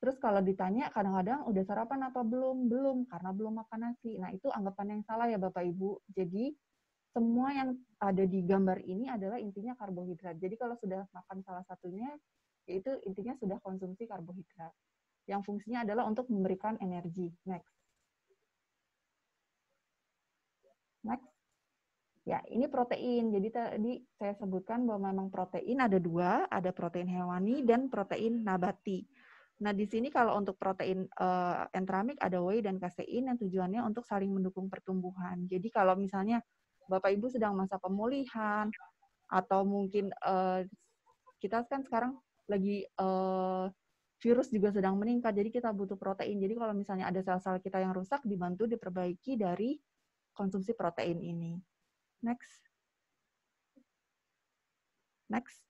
terus kalau ditanya kadang-kadang udah sarapan apa belum? Belum, karena belum makan nasi. Nah, itu anggapan yang salah ya Bapak Ibu. Jadi semua yang ada di gambar ini adalah intinya karbohidrat. Jadi kalau sudah makan salah satunya, yaitu intinya sudah konsumsi karbohidrat. Yang fungsinya adalah untuk memberikan energi. Next. Next. Ya, ini protein. Jadi tadi saya sebutkan bahwa memang protein ada dua, ada protein hewani dan protein nabati. Nah, di sini kalau untuk protein entramik ada whey dan kasein yang tujuannya untuk saling mendukung pertumbuhan. Jadi kalau misalnya Bapak Ibu sedang masa pemulihan atau mungkin kita kan sekarang lagi virus juga sedang meningkat, jadi kita butuh protein. Jadi kalau misalnya ada sel-sel kita yang rusak, dibantu diperbaiki dari konsumsi protein ini. Next. Next.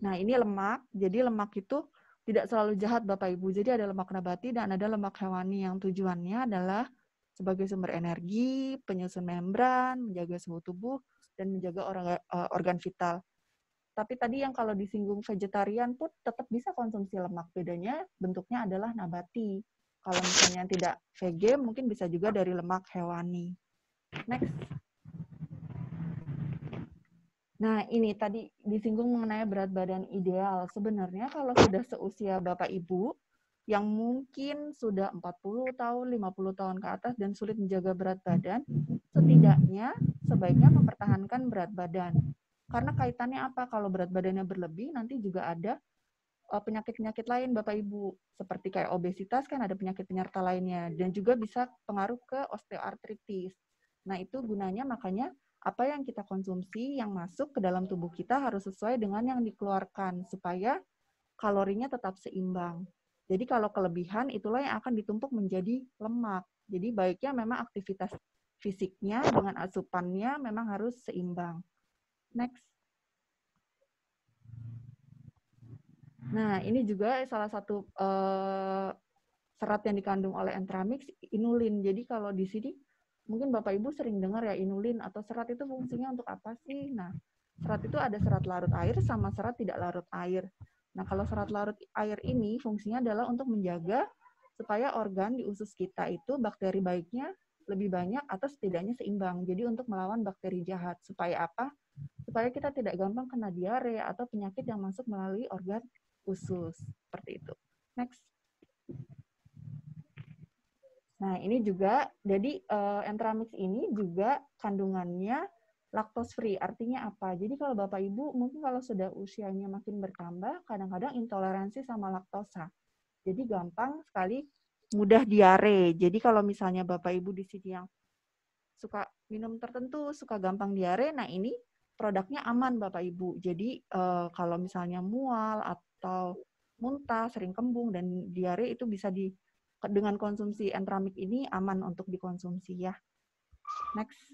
Nah, ini lemak. Jadi lemak itu tidak selalu jahat Bapak Ibu. Jadi ada lemak nabati dan ada lemak hewani yang tujuannya adalah sebagai sumber energi, penyusun membran, menjaga suhu tubuh, dan menjaga organ vital. Tapi tadi yang kalau disinggung vegetarian pun tetap bisa konsumsi lemak. Bedanya bentuknya adalah nabati. Kalau misalnya yang tidak VG, mungkin bisa juga dari lemak hewani. Next. Nah, ini tadi disinggung mengenai berat badan ideal. Sebenarnya kalau sudah seusia Bapak Ibu, yang mungkin sudah 40 tahun, 50 tahun ke atas dan sulit menjaga berat badan, setidaknya sebaiknya mempertahankan berat badan. Karena kaitannya apa? Kalau berat badannya berlebih, nanti juga ada penyakit-penyakit lain Bapak Ibu. Seperti kayak obesitas kan ada penyakit penyerta lainnya. Dan juga bisa pengaruh ke osteoartritis. Nah, itu gunanya makanya apa yang kita konsumsi, yang masuk ke dalam tubuh kita harus sesuai dengan yang dikeluarkan, supaya kalorinya tetap seimbang. Jadi kalau kelebihan, itulah yang akan ditumpuk menjadi lemak. Jadi baiknya memang aktivitas fisiknya dengan asupannya memang harus seimbang. Next. Nah, ini juga salah satu serat yang dikandung oleh Entramix, inulin. Jadi kalau di sini, mungkin Bapak Ibu sering dengar ya inulin atau serat itu fungsinya untuk apa sih? Nah, serat itu ada serat larut air sama serat tidak larut air. Nah, kalau serat larut air ini fungsinya adalah untuk menjaga supaya organ di usus kita itu bakteri baiknya lebih banyak atau setidaknya seimbang. Jadi untuk melawan bakteri jahat. Supaya apa? Supaya kita tidak gampang kena diare atau penyakit yang masuk melalui organ usus. Seperti itu. Next. Nah, ini juga, jadi Entramix ini juga kandungannya lactose free. Artinya apa? Jadi kalau Bapak Ibu, mungkin kalau sudah usianya makin bertambah, kadang-kadang intoleransi sama laktosa. Jadi gampang sekali mudah diare. Jadi kalau misalnya Bapak Ibu di sini yang suka minum tertentu, suka gampang diare, nah ini produknya aman Bapak Ibu. Jadi kalau misalnya mual atau muntah, sering kembung, dan diare itu bisa dengan konsumsi Entramix ini aman untuk dikonsumsi ya. Next.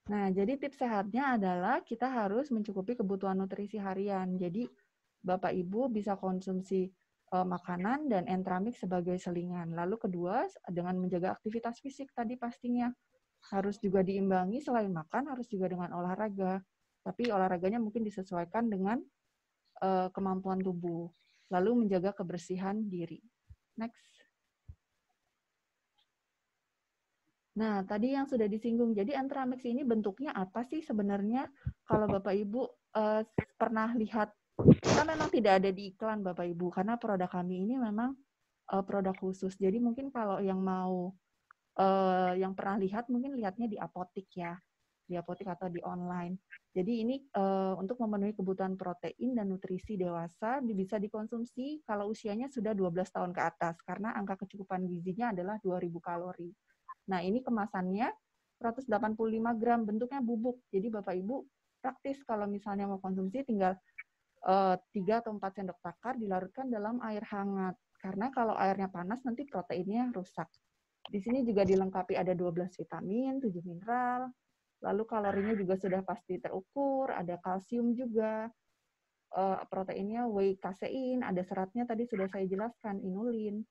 Nah, jadi tips sehatnya adalah kita harus mencukupi kebutuhan nutrisi harian. Jadi Bapak Ibu bisa konsumsi makanan dan Entramix sebagai selingan. Lalu kedua, dengan menjaga aktivitas fisik tadi pastinya harus juga diimbangi, selain makan harus juga dengan olahraga. Tapi olahraganya mungkin disesuaikan dengan kemampuan tubuh. Lalu menjaga kebersihan diri. Next. Nah, tadi yang sudah disinggung, jadi Entramix ini bentuknya apa sih sebenarnya? Kalau Bapak Ibu pernah lihat, kita memang tidak ada di iklan Bapak Ibu, karena produk kami ini memang produk khusus. Jadi mungkin kalau yang mau, yang pernah lihat, mungkin lihatnya di apotik ya, di apotik atau di online. Jadi ini untuk memenuhi kebutuhan protein dan nutrisi dewasa bisa dikonsumsi kalau usianya sudah 12 tahun ke atas, karena angka kecukupan gizinya adalah 2000 kalori. Nah, ini kemasannya 185 gram, bentuknya bubuk. Jadi Bapak Ibu praktis kalau misalnya mau konsumsi tinggal 3 atau 4 sendok takar dilarutkan dalam air hangat. Karena kalau airnya panas nanti proteinnya rusak. Di sini juga dilengkapi ada 12 vitamin, 7 mineral, lalu kalorinya juga sudah pasti terukur, ada kalsium juga, proteinnya whey kasein, ada seratnya tadi sudah saya jelaskan, inulin,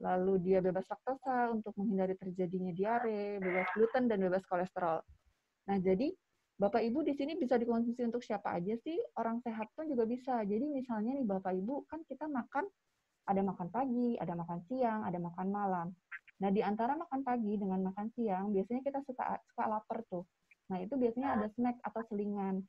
lalu dia bebas laktosa untuk menghindari terjadinya diare, bebas gluten, dan bebas kolesterol. Nah, jadi Bapak Ibu di sini bisa dikonsumsi untuk siapa aja sih, orang sehat pun juga bisa. Jadi misalnya nih Bapak Ibu, kan kita makan, ada makan pagi, ada makan siang, ada makan malam. Nah, di antara makan pagi dengan makan siang, biasanya kita suka lapar tuh. Nah, itu biasanya ada snack atau selingan.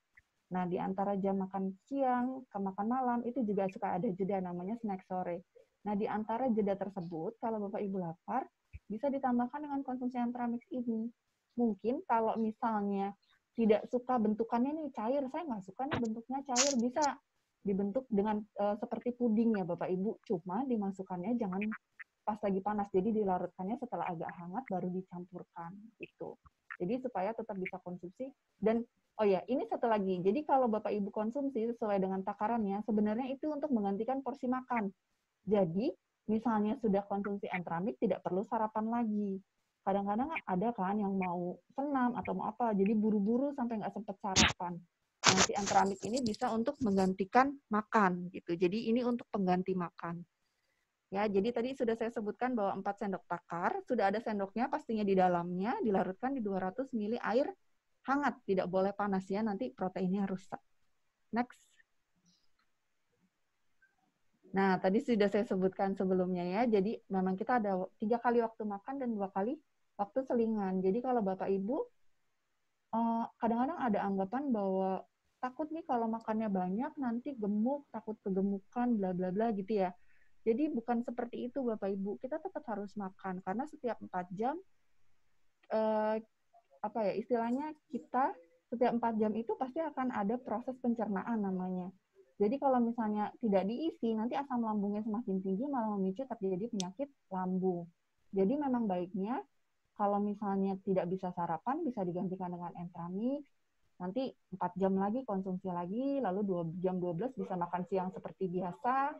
Nah, di antara jam makan siang ke makan malam, itu juga suka ada jeda namanya snack sore. Nah, di antara jeda tersebut, kalau Bapak Ibu lapar, bisa ditambahkan dengan konsumsi Entramix ini. Mungkin kalau misalnya tidak suka bentukannya nih cair, saya nggak suka nih bentuknya cair, bisa dibentuk dengan seperti puding ya Bapak Ibu, cuma dimasukkannya jangan pas lagi panas, jadi dilarutkannya setelah agak hangat baru dicampurkan gitu. Jadi supaya tetap bisa konsumsi. Dan oh ya, ini satu lagi. Jadi kalau Bapak Ibu konsumsi sesuai dengan takarannya, sebenarnya itu untuk menggantikan porsi makan. Jadi misalnya sudah konsumsi Entramix, tidak perlu sarapan lagi. Kadang-kadang ada kan yang mau senam atau mau apa, jadi buru-buru sampai nggak sempat sarapan. Nah, si Entramix ini bisa untuk menggantikan makan gitu. Jadi ini untuk pengganti makan. Ya, jadi tadi sudah saya sebutkan bahwa 4 sendok takar, sudah ada sendoknya pastinya di dalamnya, dilarutkan di 200 ml air hangat, tidak boleh panas ya, nanti proteinnya rusak. Next. Nah, tadi sudah saya sebutkan sebelumnya ya, jadi memang kita ada 3 kali waktu makan dan 2 kali waktu selingan. Jadi kalau Bapak Ibu, kadang-kadang ada anggapan bahwa takut nih kalau makannya banyak, nanti gemuk, takut kegemukan, bla bla bla gitu ya. Jadi bukan seperti itu Bapak Ibu, kita tetap harus makan, karena setiap 4 jam, istilahnya kita setiap 4 jam itu pasti akan ada proses pencernaan namanya. Jadi kalau misalnya tidak diisi, nanti asam lambungnya semakin tinggi, malah memicu terjadi penyakit lambung. Jadi memang baiknya, kalau misalnya tidak bisa sarapan, bisa digantikan dengan Entramix, nanti 4 jam lagi konsumsi lagi, lalu 2 jam 12 bisa makan siang seperti biasa,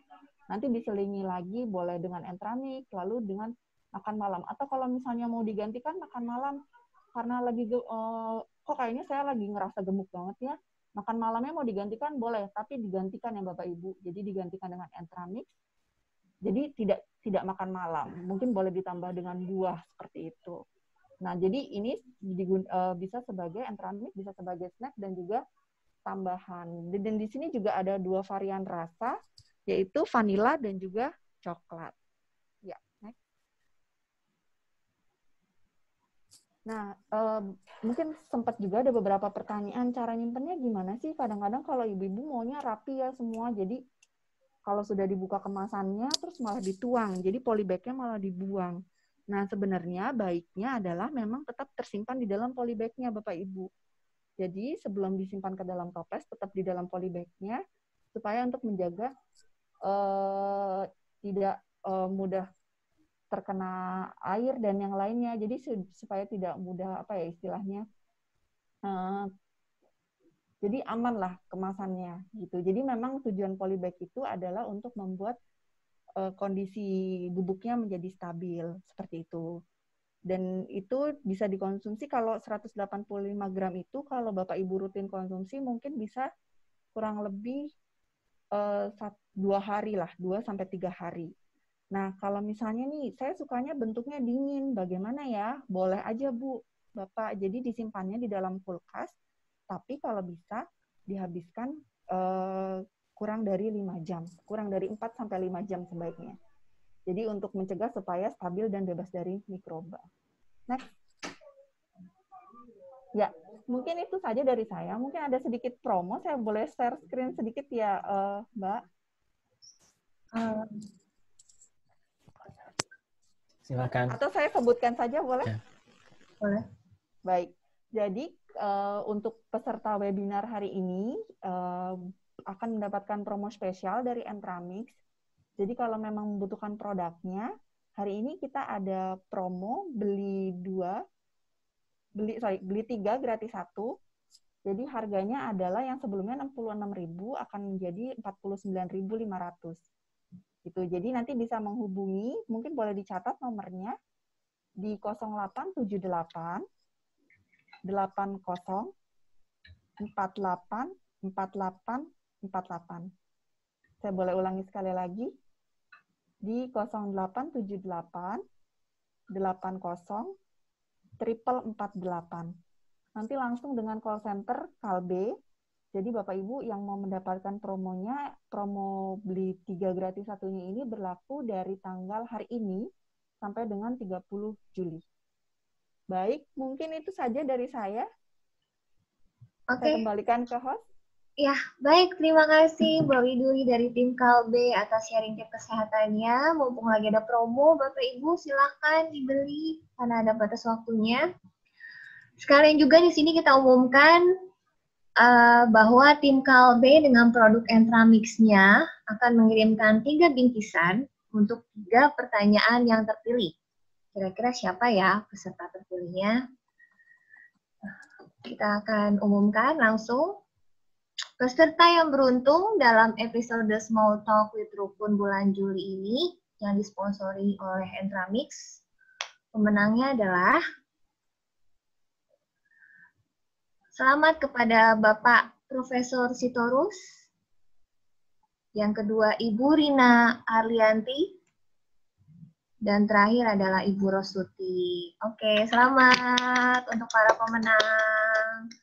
nanti diselingi lagi, boleh dengan Entramix, lalu dengan makan malam. Atau kalau misalnya mau digantikan makan malam, karena lagi, kok kayaknya saya lagi ngerasa gemuk banget ya, makan malamnya mau digantikan boleh, tapi digantikan ya Bapak Ibu. Jadi digantikan dengan Entramix. Jadi tidak makan malam. Mungkin boleh ditambah dengan buah seperti itu. Nah, jadi ini bisa sebagai Entramix, bisa sebagai snack dan juga tambahan. Dan di sini juga ada 2 varian rasa, yaitu vanila dan juga coklat. Ya, next. Nah, mungkin sempat juga ada beberapa pertanyaan, cara nyimpennya gimana sih? Kadang-kadang kalau ibu-ibu maunya rapi ya semua, jadi kalau sudah dibuka kemasannya, terus malah dituang, jadi polybag-nya malah dibuang. Nah, sebenarnya baiknya adalah memang tetap tersimpan di dalam polybag-nya, Bapak Ibu. Jadi, sebelum disimpan ke dalam toples, tetap di dalam polybag-nya, supaya untuk menjaga tidak mudah terkena air dan yang lainnya, jadi supaya tidak mudah istilahnya, jadi aman lah kemasannya gitu. Jadi memang tujuan polybag itu adalah untuk membuat kondisi bubuknya menjadi stabil seperti itu. Dan itu bisa dikonsumsi kalau 185 gram itu kalau Bapak Ibu rutin konsumsi mungkin bisa kurang lebih 2 hari lah, 2 sampai 3 hari. Nah, kalau misalnya nih, saya sukanya bentuknya dingin, bagaimana ya? Boleh aja, Bu, Bapak. Jadi disimpannya di dalam kulkas, tapi kalau bisa dihabiskan kurang dari 5 jam. Kurang dari 4 sampai 5 jam sebaiknya. Jadi untuk mencegah supaya stabil dan bebas dari mikroba. Next. Ya, mungkin itu saja dari saya. Mungkin ada sedikit promo, saya boleh share screen sedikit ya, Mbak? Silakan. Atau saya sebutkan saja, boleh? Ya. Boleh. Baik, jadi untuk peserta webinar hari ini akan mendapatkan promo spesial dari Entramix. Jadi kalau memang membutuhkan produknya, hari ini kita ada promo beli 3 gratis 1. Jadi harganya adalah yang sebelumnya 66.000 akan menjadi 49.500. Gitu. Jadi nanti bisa menghubungi, mungkin boleh dicatat nomornya di 0878 80 48 48 48. Saya boleh ulangi sekali lagi di 0878 80 4448. Nanti langsung dengan call center Kalbe. Jadi Bapak Ibu yang mau mendapatkan promonya, promo beli 3 gratis 1-nya ini berlaku dari tanggal hari ini sampai dengan 30 Juli. Baik, mungkin itu saja dari saya. Oke. Saya kembalikan ke host. Ya, baik. Terima kasih Mbak Widuri dari tim Kalbe atas sharing tips kesehatannya. Mumpung lagi ada promo, Bapak Ibu silakan dibeli karena ada batas waktunya. Sekalian juga di sini kita umumkan bahwa tim Kalbe dengan produk Entramix-nya akan mengirimkan 3 bingkisan untuk 3 pertanyaan yang terpilih. Kira-kira siapa ya peserta terpilihnya? Kita akan umumkan langsung. Peserta yang beruntung dalam episode Small Talk with Rukun bulan Juli ini yang disponsori oleh Entramix, pemenangnya adalah selamat kepada Bapak Profesor Sitorus. Yang kedua Ibu Rina Arlianti. Dan terakhir adalah Ibu Rosuti. Oke, selamat untuk para pemenang.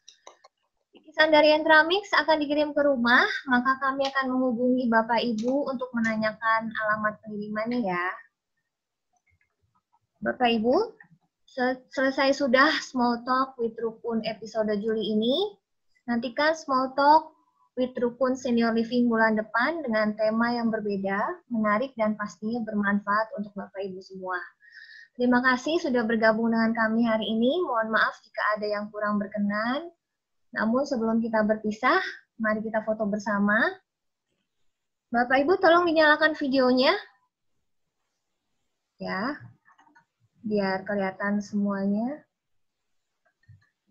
pesan dari Entramix akan dikirim ke rumah, maka kami akan menghubungi Bapak Ibu untuk menanyakan alamat pengirimannya ya. Bapak Ibu, selesai sudah Small Talk with Rukun episode Juli ini. Nantikan Small Talk with Rukun Senior Living bulan depan dengan tema yang berbeda, menarik dan pastinya bermanfaat untuk Bapak Ibu semua. Terima kasih sudah bergabung dengan kami hari ini. Mohon maaf jika ada yang kurang berkenan. Namun sebelum kita berpisah, mari kita foto bersama. Bapak Ibu tolong dinyalakan videonya. Ya, biar kelihatan semuanya.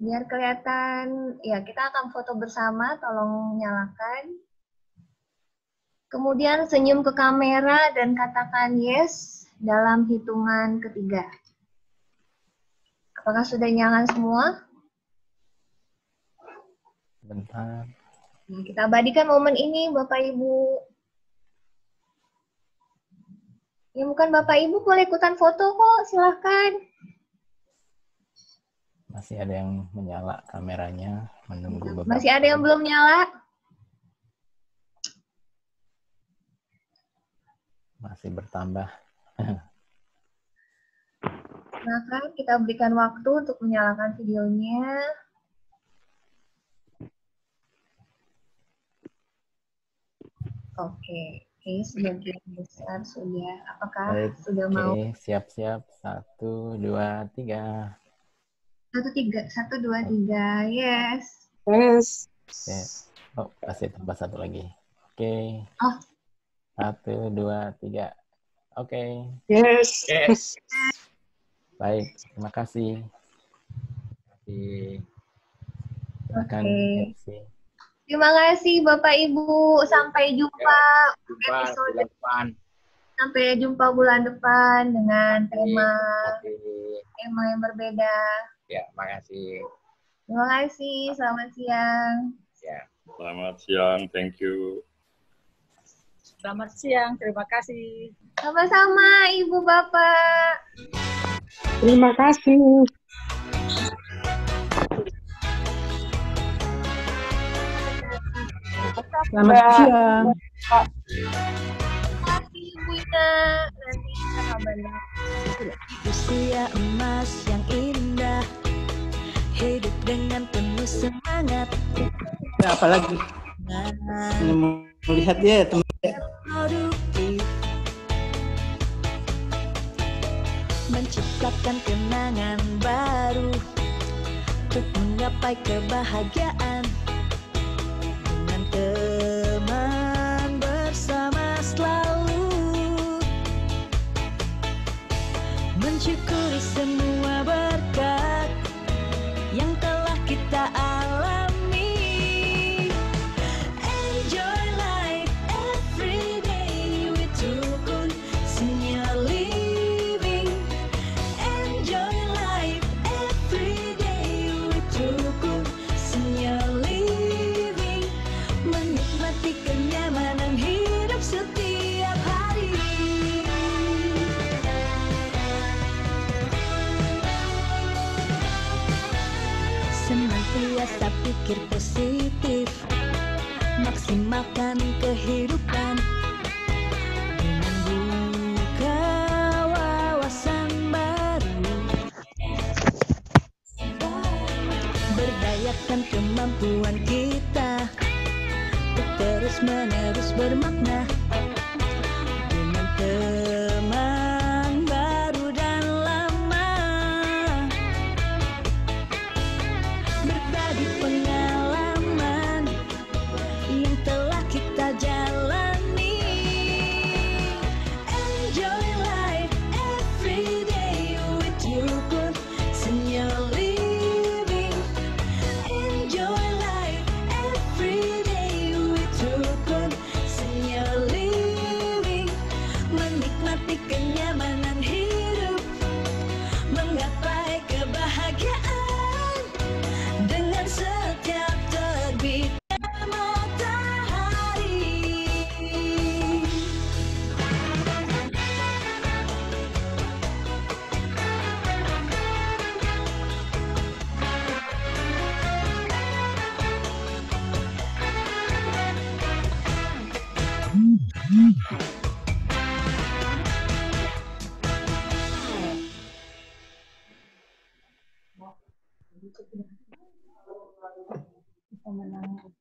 Biar kelihatan, ya kita akan foto bersama, tolong nyalakan. Kemudian senyum ke kamera dan katakan yes dalam hitungan ketiga. Apakah sudah nyala semua? Bentar. Nah, kita abadikan momen ini, Bapak Ibu. Ya, bukan Bapak Ibu boleh ikutan foto kok, silahkan. Masih ada yang menyala kameranya, menunggu beberapa. Masih ada yang belum nyala? Masih bertambah. Maka kita berikan waktu untuk menyalakan videonya. Oke, sebagian besar sudah. Apakah Baik, sudah mau? Oke, siap-siap. 1, 2, 3. 1, 2, 3, yes. Yes. Oke. Oh, masih tambah satu lagi. Oke. Oh. 1, 2, 3. Oke. Yes. Yes. Baik, terima kasih. Silakan MC. Terima kasih Bapak Ibu. Sampai jumpa episode depan. Sampai jumpa bulan depan dengan tema yang berbeda. Ya, makasih. Terima kasih. Selamat siang. Ya. Selamat siang. Thank you. Selamat siang, terima kasih. Sama-sama Ibu Bapak. Terima kasih. Selamat siang. Terima kasih Ibu Ina. Nanti kita kabarin. Usia emas yang indah, hidup dengan penuh semangat. Ya, apalagi melihat dia teman. Produktif, menciptakan kenangan baru untuk menggapai kebahagiaan dengan teman bersama selalu, mensyukuri semua berkat yang telah kita alami. Enjoy life every day with Rukun Senior Living. Enjoy life every day with Rukun Senior Living. Menikmati kenyamanan hidup setiap hari. Senantiasa pikir positif, maksimalkan kehidupan dengan buka wawasan baru, berdayakan kemampuan kita untuk terus-menerus bermakna dengan teman baru dan lama, berbagi pengalaman yang telah kita jalani. Enjoy life every day with Rukun Senior Living. Enjoy life every day with Rukun Senior Living. Bisa menang.